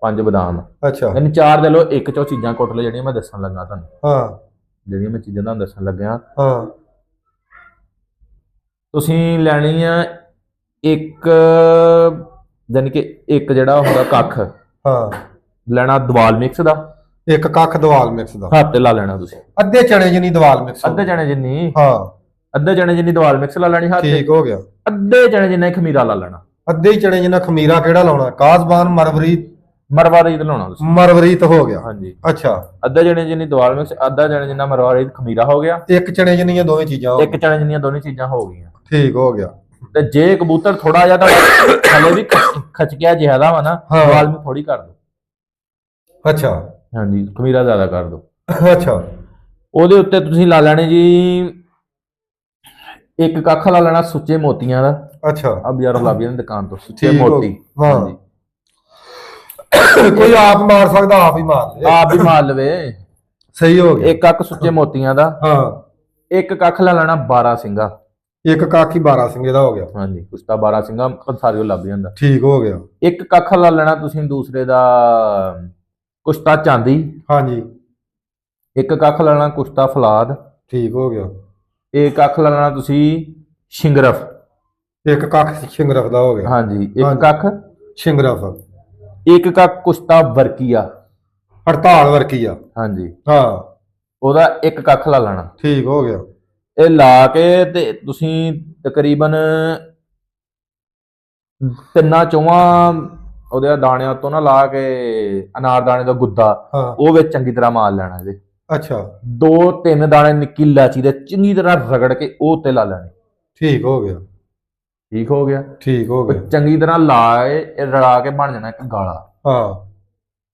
5 ਬਦਾਮ। ਅੱਛਾ। ਯਾਨੀ 4 ਦੇ ਲੋ। ਇੱਕ ਚੋਂ ਚੀਜ਼ਾਂ ਕੁੱਟ ਲਓ ਜਿਹੜੀਆਂ ਮੈਂ ਦੱਸਣ ਲੱਗਾ ਤੁਹਾਨੂੰ। ਹਾਂ ਜਿਹੜੀਆਂ ਮੈਂ ਚੀਜ਼ਾਂ ਤੁਹਾਨੂੰ ਦੱਸਣ ਲੱਗਿਆ। ਹਾਂ ਤੁਸੀਂ ਲੈਣੀ ਆ ਇੱਕ ਯਾਨੀ ਕਿ ਇੱਕ ਜਿਹੜਾ ਹੁੰਦਾ ਕੱਖ ਹਾਂ ਲੈਣਾ ਦਵਾਲ ਮਿਕਸ ਦਾ। ਇੱਕ ਕੱਖ ਦਵਾਲ ਮਿਕਸ ਦਾ ਹੱਥ ਤੇ ਲਾ ਲੈਣਾ ਤੁਸੀਂ। ਅੱਧੇ ਚਣੇ ਜਿੰਨੀ ਦਵਾਲ ਮਿਕਸ। ਅੱਧੇ ਚਣੇ ਜਿੰਨੀ। ਹਾਂ ਅੱਧੇ ਚਣੇ ਜਿੰਨੀ ਦਵਾਲ ਮਿਕਸ ਲਾ ਲੈਣੀ ਹੱਥ ਤੇ। ਠੀਕ ਹੋ ਗਿਆ। ਅੱਧੇ ਚਣੇ ਜਿੰਨਾ ਹੀ ਖਮੀਰਾ ਲਾ ਲੈਣਾ। ਅੱਧੇ ਹੀ ਚਣੇ ਜਿੰਨਾ ਖਮੀਰਾ ਕਿਹੜਾ ਲਾਉਣਾ? ਕਾਜ਼ਬਾਨ ਮਰਵਾਰੀਤ ਲਾਉਣਾ ਤੁਸੀਂ। ਮਰਵਰੀਤ ਹੋ ਗਿਆ। ਹਾਂਜੀ। ਅੱਛਾ। ਅੱਧੇ ਚਣੇ ਜਿੰਨੀ ਦਵਾਲ ਮਿਕਸ ਅੱਧਾ ਚਣੇ ਜਿੰਨਾ ਮਰਵਾਰੀਤ ਖਮੀਰਾ ਹੋ ਗਿਆ। ਇੱਕ ਚਣੇ ਜਿੰਨੀਆਂ ਦੋਵੇਂ ਚੀਜ਼ਾਂ ਇੱਕ ਚਣੇ ਜਿੰਨੀਆਂ ਦੋਨੇ ਚੀਜ਼ਾਂ ਹੋ ਗਈਆਂ। ਠੀਕ ਹੋ ਗਿਆ। ਤੇ ਜੇ ਕਬੂਤਰ ਥੋੜਾ ਜਿਹਾ ਤਾਂ ਥੱਲੇ ਵੀ ਖਚਕਿਆ ਜ਼ਿਆਦਾ ਵਾ ਨਾ ਦਵਾਲ ਨੂੰ ਥੋੜੀ ਕਰ ਦਿਓ। ਅੱਛਾ। ਹਾਂਜੀ ਖਮੀਰਾ ਜ਼ਿਆਦਾ ਕਰ ਦਿਓ। ਅੱਛਾ। ਉਹਦੇ ਉੱਤੇ ਤੁਸੀਂ ਲਾ ਲੈਣੇ ਜੀ ਇੱਕ ਕੱਖ ਲਾ ਲੈਣਾ ਸੁੱਚੇ ਮੋਤੀਆਂ ਦਾ। ਅੱਛਾ। ਆ ਬਾਜ਼ਾਰੋਂ ਲੱਭ ਜਾਂਦੇ ਦੁਕਾਨ ਤੋਂ ਸੁੱਚੇ ਮੋਤੀ। ਹਾਂਜੀ। ਕੋਈ ਆਪ ਮਾਰ ਸਕਦਾ ਆਪ ਹੀ ਮਾਰ ਲੇ। ਆਪ ਹੀ ਮਾਰ ਲਵੇ। ਸਹੀ ਹੋ ਗਿਆ। ਇੱਕ ਕੱਖ ਸੁੱਚੇ ਮੋਤੀਆਂ ਦਾ। ਹਾਂ। ਇੱਕ ਕੱਖ ਲਾ ਲੈਣਾ 12 ਸਿੰਘਾ। ਇੱਕ ਕੱਖ ਹੀ 12 ਸਿੰਘੇ ਦਾ ਹੋ ਗਿਆ। ਹਾਂਜੀ ਕੁਸ਼ਤਾ 12 ਸਿੰਘਾ ਸਾਰਿਓ ਲੱਭ ਜਾਂਦਾ। ਠੀਕ ਹੋ ਗਿਆ। ਇੱਕ ਕੱਖ ਲਾ ਲੈਣਾ ਤੁਸੀਂ ਦੂਸਰੇ ਦਾ ਕੁਸ਼ਤਾ ਚਾਂਦੀ। ਹਾਂਜੀ। ਇੱਕ ਕੱਖ ਲਾ ਲੈਣਾ ਕੁਸ਼ਤਾ ਫਲਾਦ। ਠੀਕ ਹੋ ਗਿਆ। ਇੱਕ ਕੱਖ ਲਾ ਲੈਣਾ ਤੁਸੀਂ ਸ਼ਿੰਗਰਫ। ਇੱਕ ਕੱਖ ਸ਼ਿੰਗਰਫ ਦਾ ਹੋ ਗਿਆ। ਹਾਂਜੀ ਇੱਕ ਕੱਖ ਸ਼ਿੰਗਰਫ। ਇੱਕ ਕੱਖ ਕੁਸ਼ਤਾ ਵਰਕੀਆ। ਹੜਤਾਲ ਵਰਕੀ ਆ। ਹਾਂਜੀ ਹਾਂ ਉਹਦਾ ਇੱਕ ਕੱਖ ਲਾ ਲੈਣਾ। ਠੀਕ ਹੋ ਗਿਆ। ਇਹ ਲਾ ਕੇ ਤੇ ਤੁਸੀਂ ਤਕਰੀਬਨ 3-4 ਉਹਦੇ ਦਾਣਿਆਂ ਤੋਂ ਨਾ ਲਾ ਕੇ ਅਨਾਰ ਦਾਣੇ ਦਾ ਗੁੱਦਾ ਉਹ ਵਿੱਚ ਚੰਗੀ ਤਰ੍ਹਾਂ ਮਾਰ ਲੈਣਾ ਇਹਦੇ। ਅੱਛਾ। 2-3 ਦਾਣੇ ਨਿੱਕੀ ਇਲਾਚੀ ਦੇ ਚੰਗੀ ਤਰ੍ਹਾਂ ਰਗੜ ਕੇ ਉਹ ਉੱਤੇ ਲਾ ਲੈਣੇ। ਠੀਕ ਹੋ ਗਿਆ। ਠੀਕ ਹੋ ਗਿਆ। ਠੀਕ ਹੋ ਗਿਆ। ਚੰਗੀ ਤਰ੍ਹਾਂ ਲਾ ਕੇ ਰਲਾ ਕੇ ਬਣ ਜਾਣਾ ਇੱਕ ਗਾਲਾ। ਹਾਂ।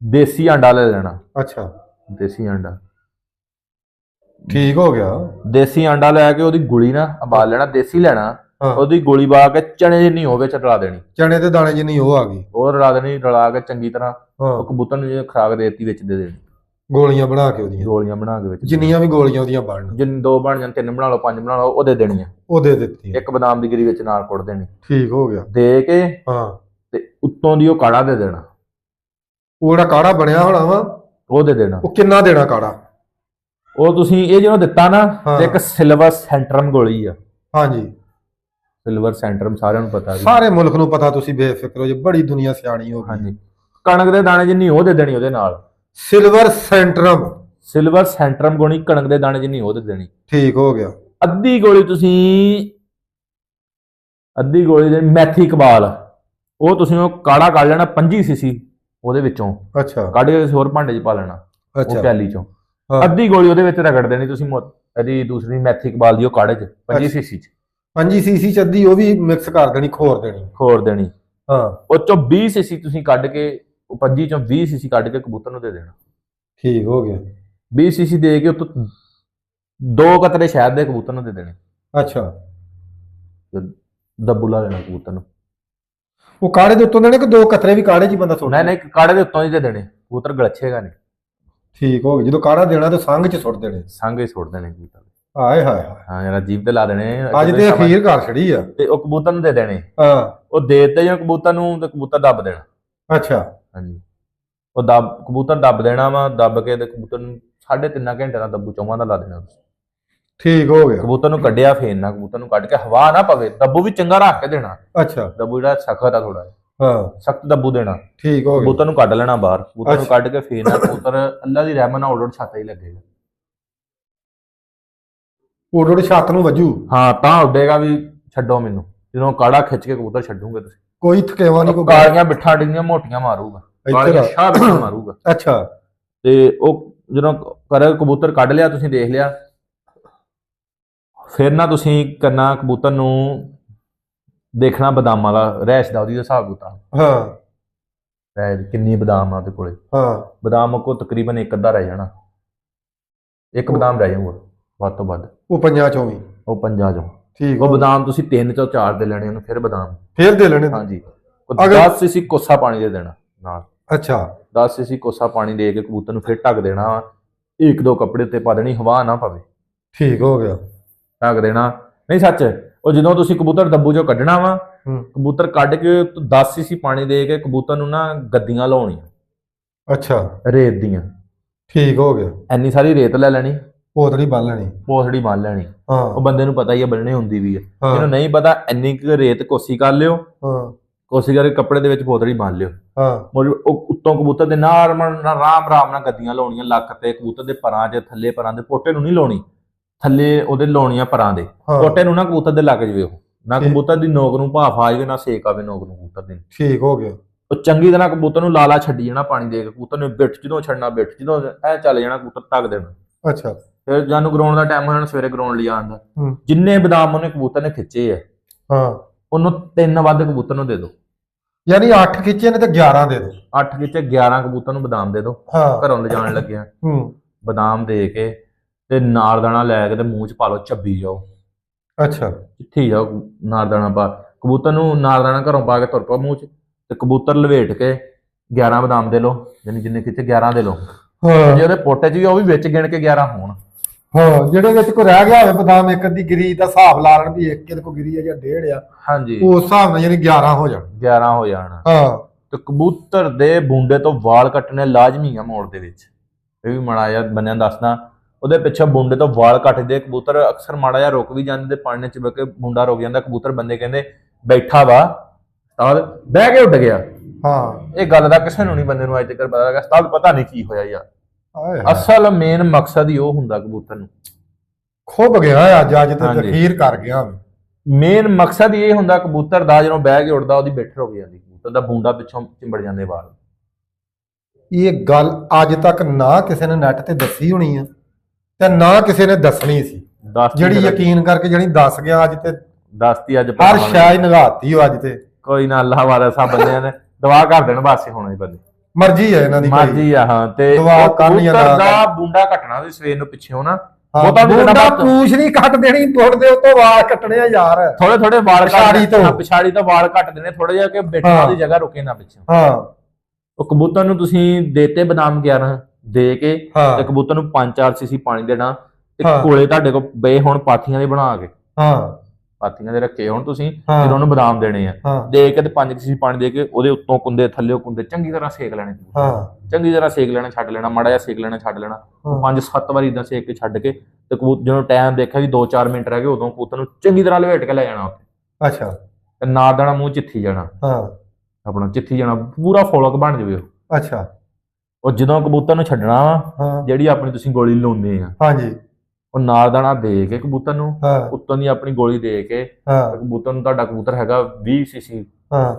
ਦੇਸੀ ਆਂਡਾ ਲੈ ਲੈਣਾ। ਅੱਛਾ। ਦੇਸੀ ਆਂਡਾ। ਠੀਕ ਹੋ ਗਿਆ। ਦੇਸੀ ਆਂਡਾ ਲੈ ਕੇ ਉਹਦੀ ਗੁਲੀ ਨਾ ਉਬਾਲ ਲੈਣਾ। ਦੇਸੀ ਲੈਣਾ ਉਹਦੀ ਗੋਲੀ ਪਾ ਕੇ ਚਣੇ ਜਿੰਨੀ ਹੋਵੇ ਚ ਰਲਾ ਦੇਣੀ। ਚਣੇ ਦੇ ਦਾਣੇ ਜਿੰਨੀ ਉਹ ਆ ਗਈ। ਉਹ ਰਲਾ ਦੇਣੀ। ਰਲਾ ਕੇ ਚੰਗੀ ਤਰ੍ਹਾਂ ਉਹ ਕਬੂਤਰ ਨੂੰ ਜੇ ਖੁਰਾਕ ਦੇਤੀ ਵਿੱਚ ਦੇ ਦੇਣੀ। ਗੋਲੀਆਂ ਬਣਾ ਕੇ ਉਹਦੀਆਂ। ਗੋਲੀਆਂ ਬਣਾ ਕੇ ਵਿੱਚ ਜਿੰਨੀਆਂ ਵੀ ਗੋਲੀਆਂ ਉਹਦੀਆਂ ਬਣਨ। ਜਿੰਨ 2 ਬਣ ਜਾਣ 3 ਬਣਾ ਲਓ 5 ਬਣਾ ਲਓ ਉਹ ਦੇ ਦੇਣੀਆਂ। ਉਹ ਦੇ ਦਿੱਤੀ। ਇੱਕ ਬਦਾਮ ਦੀ ਗਿਰੀ ਵਿੱਚ ਨਾਲ ਕੁੱਟ ਦੇਣੀ। ਠੀਕ ਹੋ ਗਿਆ। ਦੇ ਕੇ ਹਾਂ ਤੇ ਉੱਤੋਂ ਦੀ ਉਹ ਕਾੜਾ ਦੇ ਦੇਣਾ। ਉਹ ਜਿਹੜਾ ਕਾੜਾ ਬਣਿਆ ਹੋਣਾ ਵਾ ਉਹ ਦੇ ਦੇਣਾ। ਉਹ ਕਿੰਨਾ ਦੇਣਾ ਕਾੜਾ? ਉਹ ਤੁਸੀਂ ਇਹ ਜਦੋਂ ਦਿੱਤਾ ਨਾ ਤੇ ਇੱਕ ਸਿਲਵਰ ਸੈਂਟਰਮ ਗੋਲੀ ਆ। ਹਾਂਜੀ। ਸਿਲਵਰ ਸੈਂਟਰਮ ਸਾਰਿਆਂ ਨੂੰ ਪਤਾ। ਸਾਰੇ ਮੁਲਕ ਨੂੰ ਪਤਾ। ਤੁਸੀਂ ਬੇਫਿਕਰ ਹੋ ਜੀ। ਬੜੀ ਦੁਨੀਆ ਸਿਆਣੀ ਹੋ ਗਈ। ਹਾਂਜੀ। ਕਣਕ ਦੇ ਦਾਣੇ ਜਿੰਨੀ ਉਹ ਦੇ ਦੇਣੀ ਉਹਦੇ ਨਾਲ। ਸਿਲਵਰ ਸੈਂਟਰਮ। ਸਿਲਵਰ ਸੈਂਟਰਮ ਗੋਲੀ ਕਣਕ ਦੇ ਦਾਣੇ ਜਿੰਨੀ ਉਹ ਦੇ ਦੇਣੀ। ਠੀਕ ਹੋ ਗਿਆ। ਅੱਧੀ ਗੋਲੀ ਤੁਸੀਂ ਅੱਧੀ ਗੋਲੀ ਦੇ ਮੈਥੀ ਕਬਾਲ ਉਹ ਤੁਸੀਂ ਉਹ ਕਾੜਾ ਕੱਢ ਲੈਣਾ 25 ਸੀਸੀ ਉਹਦੇ ਵਿੱਚੋਂ। ਅੱਛਾ। ਕੱਢ ਕੇ ਕਿਸੇ ਹੋਰ ਭਾਂਡੇ 'ਚ ਪਾ ਲੈਣਾ। ਉਹ ਪਿਆਲੀ 'ਚੋਂ ਅੱਧੀ ਗੋਲੀ ਉਹਦੇ ਵਿੱਚ ਰਗੜ ਦੇਣੀ ਤੁਸੀਂ। ਇਹਦੀ ਦੂਸਰੀ ਮੈਥੀ ਕਬਾਲ ਦੀ ਉਹ ਕਾੜੇ 'ਚ 25 ਸੀਸੀ 'ਚ 25 ਸੀਸੀ ਚ ਅੱਧੀ ਉਹ ਵੀ ਮਿਕਸ ਕਰ ਦੇਣੀ। ਖੋਰ ਦੇਣੀ। ਹਾਂ। ਉਹ ਚੋਂ 20 ਸੀਸੀ ਤੁਸੀਂ ਕੱਢ ਕੇ ਉਹ 25 ਚੋਂ 20 ਸੀਸੀ ਕੱਢ ਕੇ ਕਬੂਤਰ ਨੂੰ ਦੇ ਦੇਣਾ। ਠੀਕ ਹੋ ਗਿਆ। 20 ਸੀਸੀ ਦੇ ਕੇ ਉਤੋਂ 2 ਕਤਰੇ ਸ਼ਹਿਦ ਦੇ ਕਬੂਤਰ ਨੂੰ ਦੇ ਦੇਣੇ। ਅੱਛਾ। ਦੱਬੂ ਲਾ ਦੇਣਾ ਕਬੂਤਰ ਨੂੰ। ਉਹ ਕਾੜੇ ਦੇ ਉੱਤੋਂ ਦੇਣੇ ਕਿ 2 ਕਤਰੇ ਵੀ ਕਾੜੇ 'ਚ ਹੀ ਬੰਦਾ ਸੁੱਟ? ਨਹੀਂ ਕਾੜੇ ਦੇ ਉੱਤੋਂ ਹੀ ਦੇ ਦੇਣੇ। ਕਬੂਤਰ ਗਲਛੇਗਾ ਨਹੀਂ। ਠੀਕ ਹੋ ਗਿਆ। ਜਦੋਂ ਕਾੜਾ ਦੇਣਾ ਤੇ ਸੰਘ 'ਚ ਸੁੱਟ ਦੇਣੇ। ਸੰਘ ਹੀ ਸੁੱਟ ਦੇਣੇ ਕਬੂਤਰ। ਹਾਏ ਹਾਏ। ਹਾਂ ਯਾਰ ਜੀਭ ਤੇ ਲਾ ਦੇਣੇ। ਅੱਜ ਤੇ ਅਖੀਰ ਕਰ ਛੜੀ ਆ। ਤੇ ਉਹ ਕਬੂਤਰ ਨੂੰ ਦੇ ਦੇਣੇ। ਹਾਂ। ਉਹ ਦੇ ਦਿੱਤੇ ਜਾਂ ਕਬੂਤਰ ਨੂੰ ਤੇ ਕਬੂਤਰ ਦੱਬ ਦੇਣਾ। ਅੱਛਾ। ਹਾਂਜੀ। ਉਹ ਕਬੂਤਰ ਦੱਬ ਦੇਣਾ ਵਾ। ਦੱਬ ਕੇ ਤੇ ਕਬੂਤਰ ਨੂੰ 3.5 ਘੰਟੇ ਦਾ ਦੱਬੂ ਚੌਵਾਂ ਦਾ ਲਾ ਦੇਣਾ। ਠੀਕ ਹੋ ਗਿਆ। ਕਬੂਤਰ ਨੂੰ ਕੱਢਿਆ ਫੇਰਨਾ, ਕਬੂਤਰ ਨੂੰ ਕੱਢ ਕੇ ਹਵਾ ਨਾ ਪਵੇ, ਦੱਬੂ ਵੀ ਚੰਗਾ ਰੱਖ ਕੇ ਦੇਣਾ। ਅੱਛਾ ਦੱਬੂ ਜਿਹੜਾ ਸਖਤ ਆ ਥੋੜਾ, ਹਾਂ ਸਖਤ ਦੱਬੂ ਦੇਣਾ। ਠੀਕ ਹੋ ਗਿਆ। ਕਬੂਤਰ ਨੂੰ ਕੱਢ ਲੈਣਾ ਬਾਹਰ, ਕਬੂਤਰ ਨੂੰ ਕੱਢ ਕੇ ਫੇਰਨਾ, ਕਬੂਤਰ ਅੱਲਾ ਦੀ ਰਹਿਮਤ ਨਾਲ ਉੜ ਛਾਤਾ ਹੀ ਲੱਗੇਗਾ। ਉਡ ਛੱਤ ਨੂੰ ਵੱਜੂ। ਹਾਂ ਤਾਂ ਉੱਡੇਗਾ ਵੀ ਛੱਡੋ ਮੈਨੂੰ, ਜਦੋਂ ਕਾੜਾ ਖਿੱਚ ਕੇ ਕਬੂਤਰ ਛੱਡੂਗੇ ਤੁਸੀਂ, ਕੋਈ ਥਕੇਵਾ ਨਹੀਂ, ਕੋਈ ਕਾਲੀਆਂ ਬਿੱਠਾਂ ਡਿੰਗੀਆਂ ਮੋਟੀਆਂ ਮਾਰੂਗਾ, ਕਾਲੀਆਂ ਸ਼ਾਹ ਬਿੱਠਾਂ ਮਾਰੂਗਾ। ਅੱਛਾ ਤੇ ਉਹ ਜਦੋਂ ਕਰ ਕਬੂਤਰ ਕੱਢ ਲਿਆ ਤੁਸੀਂ, ਦੇਖ ਲਿਆ, ਫਿਰ ਨਾ ਤੁਸੀਂ ਕਰਨਾ ਕਬੂਤਰ ਨੂੰ ਦੇਖਣਾ ਬਦਾਮਾਂ ਦਾ ਰਹਿਸ਼ ਦਾ, ਉਹਦੀ ਹਿਸਾਬ ਕਿਤਾਬ। ਹਾਂ ਕਿੰਨੀ ਬਦਾਮ ਆ ਉਹਦੇ ਕੋਲੇ। ਹਾਂ ਬਦਾਮ ਕੋ ਤਕਰੀਬਨ ਇੱਕ ਅੱਧਾ ਰਹਿ ਜਾਣਾ, ਇੱਕ ਬਦਾਮ ਰਹਿ ਜਾਊਗਾ ਵੱਧ ਤੋਂ ਵੱਧ। ਉਹ 5 ਚੋਂ ਵੀ, ਉਹ 5 ਚੋਂ ਠੀਕ। ਉਹ ਬਦਾਮ ਤੁਸੀਂ 3 ਤੋਂ 4 ਦੇ ਲੈਣੇ ਉਹਨੂੰ, ਫਿਰ ਬਦਾਮ ਫਿਰ ਦੇ ਲੈਣੇ। ਹਾਂਜੀ 10 ਸੀਸੀ ਕੋਸਾ ਪਾਣੀ ਦੇ ਦੇਣਾ ਨਾਲ। ਅੱਛਾ 10 ਸੀਸੀ ਕੋਸਾ ਪਾਣੀ ਦੇ ਕੇ ਕਬੂਤਰ ਨੂੰ ਫਿਰ ਢੱਕ ਦੇਣਾ, ਇੱਕ ਦੋ ਕੱਪੜੇ ਉੱਤੇ ਪਾ ਦੇਣੀ, ਹਵਾ ਨਾ ਪਵੇ। ਠੀਕ ਹੋ ਗਿਆ। ਢੱਕ ਦੇਣਾ। ਨਹੀਂ ਸੱਚ, ਉਹ ਜਦੋਂ ਤੁਸੀਂ ਕਬੂਤਰ ਦੱਬੂ ਚੋਂ ਕੱਢਣਾ ਵਾ, ਕਬੂਤਰ ਕੱਢ ਕੇ 10 ਸੀਸੀ ਪਾਣੀ ਦੇ ਕੇ ਕਬੂਤਰ ਨੂੰ ਨਾ ਗੱਦੀਆਂ ਲਾਉਣੀਆਂ। ਅੱਛਾ ਰੇਤ ਦੀਆਂ। ਠੀਕ ਹੋ ਗਿਆ। ਇੰਨੀ ਸਾਰੀ ਰੇਤ ਲੈ ਲੈਣੀ, ਪੋਤੜੀ ਬੰਨ ਲੈਣੀ। ਪੋਥੜੀ ਬੰਨ ਲੈਣੀ। ਹਾਂ ਉਹ ਬੰਦੇ ਨੂੰ ਪਤਾ ਹੀ ਆ ਬੰਨਣੀ ਹੁੰਦੀ ਵੀ ਆ, ਜਿਹਨੂੰ ਨਹੀਂ ਪਤਾ ਇੰਨੀ ਕੁ ਰੇਤ ਕੋਸੀ ਕਰ ਲਿਓ, ਕੋਸੀ ਕਰਕੇ ਕੱਪੜੇ ਦੇ ਵਿੱਚ ਪੋਤੜੀ ਬੰਨ ਲਿਓ। ਉਹ ਉੱਤੋਂ ਕਬੂਤਰ ਦੇ ਆਰਾਮ ਨਾਲ ਗੱਦੀਆਂ ਲਾਉਣੀਆਂ, ਲੱਕ ਤੇ ਕਬੂਤਰ ਦੇ ਪਰਾਂ 'ਚ, ਥੱਲੇ ਪਰਾਂ ਦੇ, ਪੋਟੇ ਨੂੰ ਨਹੀਂ ਲਾਉਣੀ, ਥੱਲੇ ਉਹਦੇ ਲਾਉਣੀਆਂ ਪਰਾਂ ਦੇ, ਪੋਟੇ ਨੂੰ ਨਾ ਕਬੂਤਰ ਦੇ ਲੱਗ ਜਵੇ, ਉਹ ਨਾ ਕਬੂਤਰ ਦੀ ਨੋਕ ਨੂੰ ਭਾਫ ਆ ਜਾਵੇ, ਨਾ ਸੇਕ ਆਵੇ ਨੋਕ ਨੂੰ ਕਬੂਤਰ ਦੀ। ਠੀਕ ਹੋ ਗਿਆ। ਉਹ ਚੰਗੀ ਤਰ੍ਹਾਂ ਕਬੂਤਰ ਨੂੰ ਲਾਲਾ ਛੱਡੀ ਜਾਣਾ ਪਾਣੀ ਦੇ ਕੇ, ਕਬੂਤਰ ਨੇ ਬਿੱਠ ਜਦੋਂ ਛੱਡਣਾ, ਬਿੱਠ ਜਦੋਂ ਐ ਚੱਲ ਜਾਣਾ, ਕਬੂਤਰ ਢੱਕ ਦੇਣਾ। ਅੱਛਾ ਫਿਰ ਜਾਨੂੰ ਗਰਾਉਂਡ ਦਾ ਟਾਈਮ ਹੋ ਜਾਣਾ, ਸਵੇਰੇ ਗਰਾਉਂਡ ਲਈ ਆਉਣ ਦਾ, ਜਿੰਨੇ ਬਦਾਮ ਉਹਨੇ ਕਬੂਤਰ ਨੇ ਖਿੱਚੇ ਆ, ਉਹਨੂੰ 3 ਵੱਧ ਕਬੂਤਰ ਨੂੰ ਦੇ ਦਿਓ। ਯਾਨੀ 8 ਖਿੱਚੇ ਨੇ ਤੇ 11 ਦੇ ਦਿਓ। 8 ਖਿੱਚੇ 11 ਕਬੂਤਰ ਨੂੰ ਬਦਾਮ ਦੇ ਦਿਓ। ਘਰੋਂ ਲਿਜਾਣ ਲੱਗਿਆ ਬਦਾਮ ਦੇ ਕੇ ਤੇ ਨਾਰਦਾਣਾ ਲੈ ਕੇ ਤੇ ਮੂੰਹ 'ਚ ਪਾ ਲਓ, ਚੱਬੀ ਜਾਓ। ਅੱਛਾ ਜਿੱਥੇ ਜਾਓ ਨਾਰਦਾਣਾ ਪਾ, ਕਬੂਤਰ ਨੂੰ ਨਾਰਦਾਣਾ ਘਰੋਂ ਪਾ ਕੇ ਤੁਰ ਪਾ ਮੂੰਹ 'ਚ, ਤੇ ਕਬੂਤਰ ਲਵੇਟ ਕੇ 11 ਬਦਾਮ ਦੇ ਲਓ, ਜਿੰਨੇ ਖਿੱਚੇ 11 ਦੇ ਲਓ। ਜੇ ਉਹਦੇ ਪੋਟੇ 'ਚ ਵੀ, ਉਹ ਵੀ ਵਿੱਚ ਗਿਣ ਕੇ 11 ਹੋਣ। ਜਿਹੜੇ ਵਿੱਚ ਕੋਈ ਰਹਿ ਗਿਆ ਹੋਵੇ ਬਦਾਮ, ਇੱਕ ਅੱਧੀ ਗਿਰੀ ਦਾ ਹਿਸਾਬ ਲਾ ਲੈਣ ਵੀ ਇੱਕ ਇਹਦੇ ਕੋ ਗਿਰੀ ਆ ਜਾਂ 1.5 ਆ, ਹਾਂਜੀ ਉਸ ਹਿਸਾਬ ਨਾਲ ਯਾਨੀ 11 ਹੋ ਜਾਣ। 11 ਹੋ ਜਾਣ। ਤੇ ਕਬੂਤਰ ਦੇ ਬੁੰਡੇ ਤੋਂ ਵਾਲ ਕੱਟਣੇ ਲਾਜ਼ਮੀ ਆ ਮੋੜ ਦੇ ਵਿੱਚ। ਇਹ ਵੀ ਮਾੜਾ ਜਿਹਾ ਬੰਨਿਆਂ ਦੱਸਦਾ, ਉਹਦੇ ਪਿੱਛੇ ਬੁੰਡੇ ਤੋਂ ਵਾਲ ਕੱਟਦੇ ਕਬੂਤਰ ਅਕਸਰ ਮਾੜਾ ਜਿਹਾ ਰੁਕ ਵੀ ਜਾਂਦੇ, ਤੇ ਪਾਣੀ 'ਚ ਬਹਿ ਕੇ ਬੁੰਡਾ ਰੁਕ ਜਾਂਦਾ ਕਬੂਤਰ, ਬੰਦੇ ਕਹਿੰਦੇ ਬੈਠਾ ਵਾ ਉਸਤਾਦ, ਬਹਿ ਕੇ ਉੱਡ ਗਿਆ। ਇਹ ਗੱਲ ਦਾ ਕਿਸੇ ਨੂੰ ਨਹੀਂ ਬੰਦੇ ਨੂੰ ਅੱਜ ਤੱਕ ਪਤਾ ਲੱਗਾ, ਉਸਤਾਦ ਪਤਾ ਨਹੀਂ ਕੀ ਹੋਇਆ ਯਾਰ। ਅਸਲ ਮੇਨ ਮਕਸਦ ਹੀ ਉਹ ਹੁੰਦਾ ਕਬੂਤਰ ਨੂੰ ਖੁੱਭ ਗਿਆ ਅੱਜ ਤੇ ਜ਼ਖੀਰ ਕਰ ਗਿਆ। ਮੇਨ ਮਕਸਦ ਇਹ ਹੁੰਦਾ ਕਬੂਤਰ ਦਾ, ਜਦੋਂ ਬਹਿ ਕੇ ਉੱਡਦਾ ਉਹਦੀ ਬਿੱਠ ਰੁਕ ਜਾਂਦੀ, ਕਬੂਤਰ ਦਾ ਬੁੰਡਾ ਪਿੱਛੋਂ ਚਿੰਬੜ ਜਾਂਦੇ ਵਾਲ। ਇਹ ਗੱਲ ਅੱਜ ਤੱਕ ਨਾ ਕਿਸੇ ਨੇ ਨੈਟ ਤੇ ਦੱਸੀ ਹੋਣੀ ਆ, ਤੇ ਨਾ ਕਿਸੇ ਨੇ ਦੱਸਣੀ ਸੀ, ਜਿਹੜੀ ਯਕੀਨ ਕਰਕੇ ਜਿਹੜੀ ਦੱਸ ਗਿਆ ਅੱਜ, ਤੇ ਦੱਸਤੀ ਅੱਜ ਹਰ ਸ਼ਾਇਦ ਨਗਾਤੀ ਹੋ ਅੱਜ। ਤੇ ਕੋਈ ਨਾ, ਅੱਲਾਹ ਵਾਲਾ ਸਭ ਬੰਦਿਆਂ ਨੇ ਦੁਆ ਕਰ ਦੇਣ, ਬਸ ਹੋਣੇ ਬੰਦੇ ਮਰਜ਼ੀ ਹੈ ਇਹਨਾਂ ਦੀ, ਮਰਜ਼ੀ ਆ। ਹਾਂ ਤੇ ਕਬੂਤਰ ਦਾ ਬੁੰਡਾ ਕੱਟਣਾ ਵੀ ਸਵੇਰ ਨੂੰ ਪਿੱਛੇ ਨਾ, ਬੁੰਡਾ ਪੂਛ ਨਹੀਂ ਕੱਟ ਦੇਣੀ, ਦੇ ਉੱਤੋਂ ਵਾਲ ਕੱਟਣੇ ਆ ਯਾਰ, ਥੋੜੇ ਵਾਲ ਪਿਛਾੜੀ ਤੋਂ ਵਾਲ ਕੱਟ ਦੇਣੇ ਥੋੜੇ ਜਿਹਾ, ਕਿ ਬੈਠਣ ਦੀ ਜਗ੍ਹਾ ਰੁਕੇ ਨਾ ਪਿੱਛੇ। ਉਹ ਕਬੂਤਰ ਨੂੰ ਤੁਸੀਂ ਦੇਤੇ ਬਦਾਮ 11 ਦੇ ਕੇ, ਤੇ ਕਬੂਤਰ ਨੂੰ 5-4 ਸੀਸੀ ਪਾਣੀ ਦੇਣਾ, ਤੇ ਕੋਲੇ ਤੁਹਾਡੇ ਕੋਲ ਬੇ ਹੁਣ ਪਾਥੀਆਂ ਦੇ ਬਣਾ ਕੇ, ਪਾਥੀਆਂ ਦੇ ਰੱਖੇ ਹੁਣ ਤੁਸੀਂ, ਜਦੋਂ ਉਹਨੂੰ ਬਦਾਮ ਦੇਣੇ ਆ, ਦੇ ਕੇ ਤੇ 5 ਸੀਸੀ ਪਾਣੀ ਦੇ ਕੇ ਉਹਦੇ ਉੱਤੋਂ ਕੁੰਦੇ ਥੱਲੇ ਕੁੰਦੇ ਚੰਗੀ ਤਰ੍ਹਾਂ ਸੇਕ ਲੈਣੇ। ਚੰਗੀ ਤਰ੍ਹਾਂ ਸੇਕ ਲੈਣਾ, ਛੱਡ ਲੈਣਾ, ਮਾੜਾ ਜਿਹਾ ਸੇਕ ਲੈਣਾ, ਛੱਡ ਲੈਣਾ, 5-7 ਵਾਰੀ ਇਦਾਂ ਸੇਕ ਕੇ ਛੱਡ ਕੇ, ਤੇ ਕਬੂਤਰ ਜਦੋਂ ਟਾਈਮ ਦੇਖਿਆ ਵੀ 2-4 ਮਿੰਟ ਰਹਿ ਗਏ, ਉਦੋਂ ਕਬੂਤਰ ਨੂੰ ਚੰਗੀ ਤਰ੍ਹਾਂ ਲਵੇਟ ਕੇ ਲੈ ਜਾਣਾ ਉੱਥੇ। ਅੱਛਾ ਤੇ ਨਾਰਦਾਣਾ ਮੂੰਹ ਚਿੱਥੀ ਜਾਣਾ, ਆਪਣਾ ਚਿੱਥੀ ਜਾਣਾ, ਪੂਰਾ ਫੋਲਕ ਬਣ ਜਾਵੇ ਉਹ। ਅੱਛਾ ਉਹ ਜਦੋਂ ਕਬੂਤਰ ਨੂੰ ਛੱਡਣਾ ਵਾ, ਜਿਹੜੀ ਆਪਣੀ ਤੁਸੀਂ ਗੋਲੀ ਲਾਉਂਦੇ ਆ, ਹਾਂਜੀ, ਉਹ ਨਾਰਦਾਣਾ ਦੇ ਕੇ ਕਬੂਤਰ ਨੂੰ, ਉੱਤੋਂ ਦੀ ਆਪਣੀ ਗੋਲੀ ਦੇ ਕੇ ਕਬੂਤਰ ਨੂੰ, ਤੁਹਾਡਾ ਕਬੂਤਰ ਹੈਗਾ 20 ਸੀਸੀ,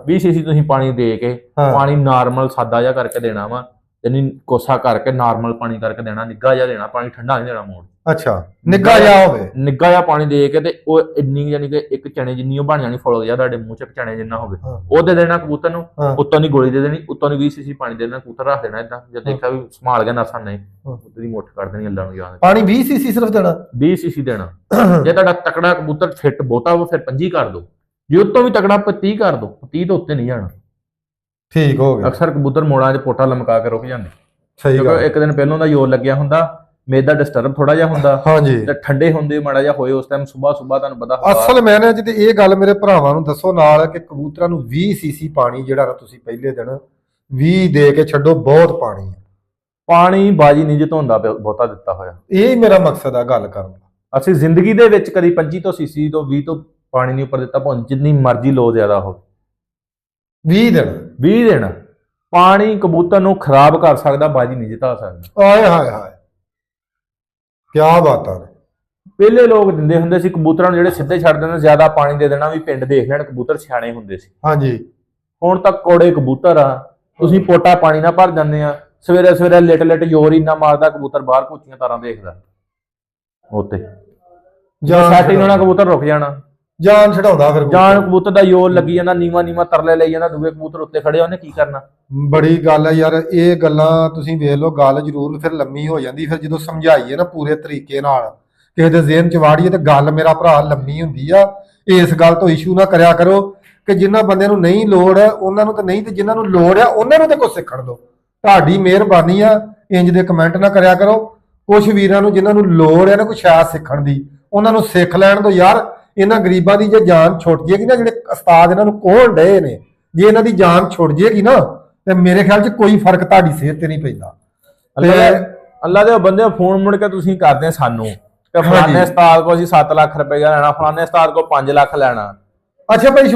20 ਸੀਸੀ ਤੁਸੀਂ ਪਾਣੀ ਦੇ ਕੇ, ਪਾਣੀ ਨਾਰਮਲ ਸਾਦਾ ਜਿਹਾ ਕਰਕੇ ਦੇਣਾ ਵਾ, ਯਾਨੀ ਕੋਸਾ ਕਰਕੇ ਨਾਰਮਲ ਪਾਣੀ ਕਰਕੇ ਦੇਣਾ, ਨਿੱਘਾ ਜਿਹਾ ਦੇਣਾ ਪਾਣੀ, ਠੰਡਾ ਨਹੀਂ ਦੇਣਾ ਮੋੜ। ਅੱਛਾ ਨਿੱਘਾ ਜਿਹਾ ਹੋਵੇ, ਨਿੱਘਾ ਜਿਹਾ ਪਾਣੀ ਦੇ ਕੇ, ਤੇ ਉਹ ਇੰਨੀ ਯਾਨੀ ਕਿ ਇੱਕ ਚਣੇ ਜਿੰਨੀ ਉਹ ਬਣ ਜਾਣੀ, ਫੁੱਲ ਜਿਹਾ ਤੁਹਾਡੇ ਮੂੰਹ 'ਚ ਚਣੇ ਜਿੰਨਾ ਹੋਵੇ, ਉਹ ਦੇ ਦੇਣਾ ਕਬੂਤਰ ਨੂੰ, ਉੱਤੋਂ ਦੀ ਗੋਲੀ ਦੇ ਦੇਣੀ, ਉੱਤੋਂ ਦੀ 20 ਸੀਸੀ ਪਾਣੀ ਦੇ ਦੇਣਾ, ਕਬੂਤਰ ਰੱਖ ਦੇਣਾ ਏਦਾਂ, ਜੇ ਦੇਖਿਆ ਵੀ ਸੰਭਾਲ ਗਿਆ ਨਸਾਂ ਨਹੀਂ, ਉਹਦੀ ਮੁੱਠ ਕੱਢ ਦੇਣੀ, ਅੱਲਾ ਨੂੰ ਯਾਦ। ਪਾਣੀ 20 ਸੀਸੀ ਸਿਰਫ ਦੇਣਾ, 20 ਸੀਸੀ ਦੇਣਾ। ਜੇ ਤੁਹਾਡਾ ਤਕੜਾ ਕਬੂਤਰ ਫਿੱਟ ਬਹੁਤਾ ਉਹ ਫਿਰ 25 ਕਰ ਦੋ, ਜੇ ਉਤੋਂ ਵੀ ਤਕੜਾ 30 ਕਰ ਦੋ, 30 ਤੋਂ ਉੱਤੇ ਨਹੀਂ ਜਾਣਾ। ਠੀਕ ਹੋ ਗਿਆ। ਅਕਸਰ ਕਬੂਤਰ ਮੋੜਾਂ 'ਚ ਪੋਟਾ ਲਮਕਾ ਕੇ ਰੁਕ ਜਾਂਦੇ, ਕਿਉਂਕਿ ਇੱਕ ਦਿਨ ਪਹਿਲਾਂ ਦਾ ਜ਼ੋਰ ਲੱਗਿਆ ਹੁੰਦਾ, ਮੇਦਾ ਡਿਸਟਰਬ ਥੋੜਾ ਜਿਹਾ ਹੁੰਦਾ, ਤੇ ਠੰਡੇ ਹੁੰਦੇ ਮਾੜਾ ਜਿਹਾ ਹੋਏ ਉਸ ਟਾਈਮ, ਸੁਬਾਹ ਤੁਹਾਨੂੰ ਪਤਾ। ਅਸਲ ਮੈਨੇ ਤੇ ਇਹ ਗੱਲ ਮੇਰੇ ਭਰਾਵਾਂ ਨੂੰ ਦੱਸੋ ਨਾਲ, ਕਿ ਕਬੂਤਰਾਂ ਨੂੰ 20 ਸੀਸੀ ਪਾਣੀ ਜਿਹੜਾ ਤੁਸੀਂ ਪਹਿਲੇ ਦਿਨ 20 ਦੇ ਕੇ ਛੱਡੋ, ਬਹੁਤ ਪਾਣੀ ਪਾਣੀ ਬਾਜੀ ਨਹੀਂ ਜਿਤਾਉਂਦਾ ਬਹੁਤਾ ਦਿੱਤਾ ਹੋਇਆ। ਇਹ ਮੇਰਾ ਮਕਸਦ ਆ ਗੱਲ ਕਰਨ ਦਾ, ਅਸੀਂ ਜ਼ਿੰਦਗੀ ਦੇ ਵਿੱਚ ਕਦੀ 25 ਤੋਂ ਸੀਸੀ ਤੋਂ 20 ਤੋਂ ਪਾਣੀ ਨਹੀਂ ਉੱਪਰ ਦਿੱਤਾ, ਭਾਵੇਂ ਜਿੰਨੀ ਮਰਜ਼ੀ ਲੋ ਜ਼ਿਆਦਾ ਹੋਵੇ। 20 ਦਿਨ ਪਾਣੀ ਕਬੂਤਰ ਨੂੰ ਖਰਾਬ ਕਰ ਸਕਦਾ, ਬਾਜੀ ਨਹੀਂ ਜਿਤਾ ਸਕਦਾ। ਆਏ ਹਾਏ ਹਾਏ, ਕੀ ਬਾਤਾਂ ਨੇ। ਪਹਿਲੇ ਲੋਕ ਦਿੰਦੇ ਹੁੰਦੇ ਸੀ ਕਬੂਤਰਾਂ ਨੂੰ, ਜਿਹੜੇ ਸਿੱਧੇ ਛੱਡ ਦਿੰਦੇ, ਜ਼ਿਆਦਾ ਪਾਣੀ ਦੇ ਦੇਣਾ ਵੀ ਪਿੰਡ ਦੇਖ ਲੈਣ, ਕਬੂਤਰ ਸਿਆਣੇ ਹੁੰਦੇ ਸੀ। ਹਾਂਜੀ। ਹੁਣ ਤਾਂ ਕੋੜੇ ਕਬੂਤਰ ਆ, ਤੁਸੀਂ ਪੋਟਾ ਪਾਣੀ ਨਾਲ ਭਰ ਜਾਂਦੇ ਆ, ਸਵੇਰੇ ਸਵੇਰੇ ਲਿਟ ਜ਼ੋਰ ਇੰਨਾ ਮਾਰਦਾ, ਕਬੂਤਰ ਬਾਹਰ ਭੂਚੀਆਂ ਤਾਰਾਂ ਦੇਖਦਾ ਉੱਤੇ, ਸੈਟਿੰਗ ਹੋਣਾ ਕਬੂਤਰ ਰੁਕ ਜਾਣਾ, ਜਾਨ ਛਡਾਉਂਦਾ ਫਿਰ ਜਾਨ ਕਬੂਤਰ ਦਾ ਜ਼ੋਰ ਲੱਗੀ ਜਾਂਦਾ, ਨੀਵਾਂ ਤਰਲੇ ਲਈ ਜਾਂਦਾ, ਦੂਏ ਕਬੂਤਰ ਉੱਤੇ ਖੜੇ, ਉਹਨੇ ਕੀ ਕਰਨਾ। ਬੜੀ ਗੱਲ ਹੈ ਯਾਰ, ਇਹ ਗੱਲਾਂ ਤੁਸੀਂ ਵੇਖ ਲਓ, ਗੱਲ ਜ਼ਰੂਰ ਫਿਰ ਲੰਮੀ ਹੋ ਜਾਂਦੀ, ਫਿਰ ਜਦੋਂ ਸਮਝਾਈਏ ਨਾ ਪੂਰੇ ਤਰੀਕੇ ਨਾਲ, ਕਿਸੇ ਦੇ ਜ਼ਿਹਨ ਚ ਵਾੜੀਏ, ਤੇ ਗੱਲ ਮੇਰਾ ਭਰਾ ਲੰਮੀ ਹੁੰਦੀ ਆ। ਇਸ ਗੱਲ ਤੋਂ ਇਸ਼ੂ ਨਾ ਕਰਿਆ ਕਰੋ ਕਿ ਜਿਨ੍ਹਾਂ ਬੰਦਿਆਂ ਨੂੰ ਨਹੀਂ ਲੋੜ ਉਹਨਾਂ ਨੂੰ ਤਾਂ ਨਹੀਂ, ਤੇ ਜਿਨ੍ਹਾਂ ਨੂੰ ਲੋੜ ਆ ਉਹਨਾਂ ਨੂੰ ਤੇ ਕੁਝ ਸਿੱਖਣ ਦਿਓ। ਤੁਹਾਡੀ ਮਿਹਰਬਾਨੀ ਆ, ਇੰਜ ਦੇ ਕਮੈਂਟ ਨਾ ਕਰਿਆ ਕਰੋ। ਕੁਝ ਵੀਰਾਂ ਨੂੰ ਜਿਨ੍ਹਾਂ ਨੂੰ ਲੋੜ ਹੈ ਨਾ ਕੋਈ ਸ਼ਾਇਦ ਸਿੱਖਣ ਦੀ, ਉਹਨਾਂ ਨੂੰ ਸਿੱਖ ਲੈਣ ਦਿਓ ਯਾਰ। ਇਹਨਾਂ ਗਰੀਬਾਂ ਦੀ ਜੇ ਜਾਨ ਛੁੱਟ ਜੇਗੀ ਨਾ, ਜਿਹੜੇ ਉਸਤਾਦ ਇਹਨਾਂ ਨੂੰ ਕੋਹਣ ਡਏ ਨੇ, ਜੇ ਇਹਨਾਂ ਦੀ ਜਾਨ ਛੁੱਟ ਜੇਗੀ ਨਾ, ਤੇ ਮੇਰੇ ਖਿਆਲ 'ਚ ਕੋਈ ਫਰਕ ਤੁਹਾਡੀ ਸਿਹਤ ਤੇ ਨਹੀਂ ਪੈਂਦਾ। ਅੱਲਾ ਦੇ ਬੰਦੇ ਫੋਨ ਮੁੜ ਕੇ ਤੁਸੀਂ ਕਰਦੇ ਸਾਨੂੰ ਕਿ ਫਲਾਣੇ ਉਸਤਾਦ ਕੋਲ ਅਸੀਂ 7 ਲੱਖ ਰੁਪਏ ਲੈਣਾ, ਫਲਾਣੇ ਉਸਤਾਦ ਕੋਲ 5 ਲੱਖ ਲੈਣਾ। ਅੱਛਾ ਭਾਈ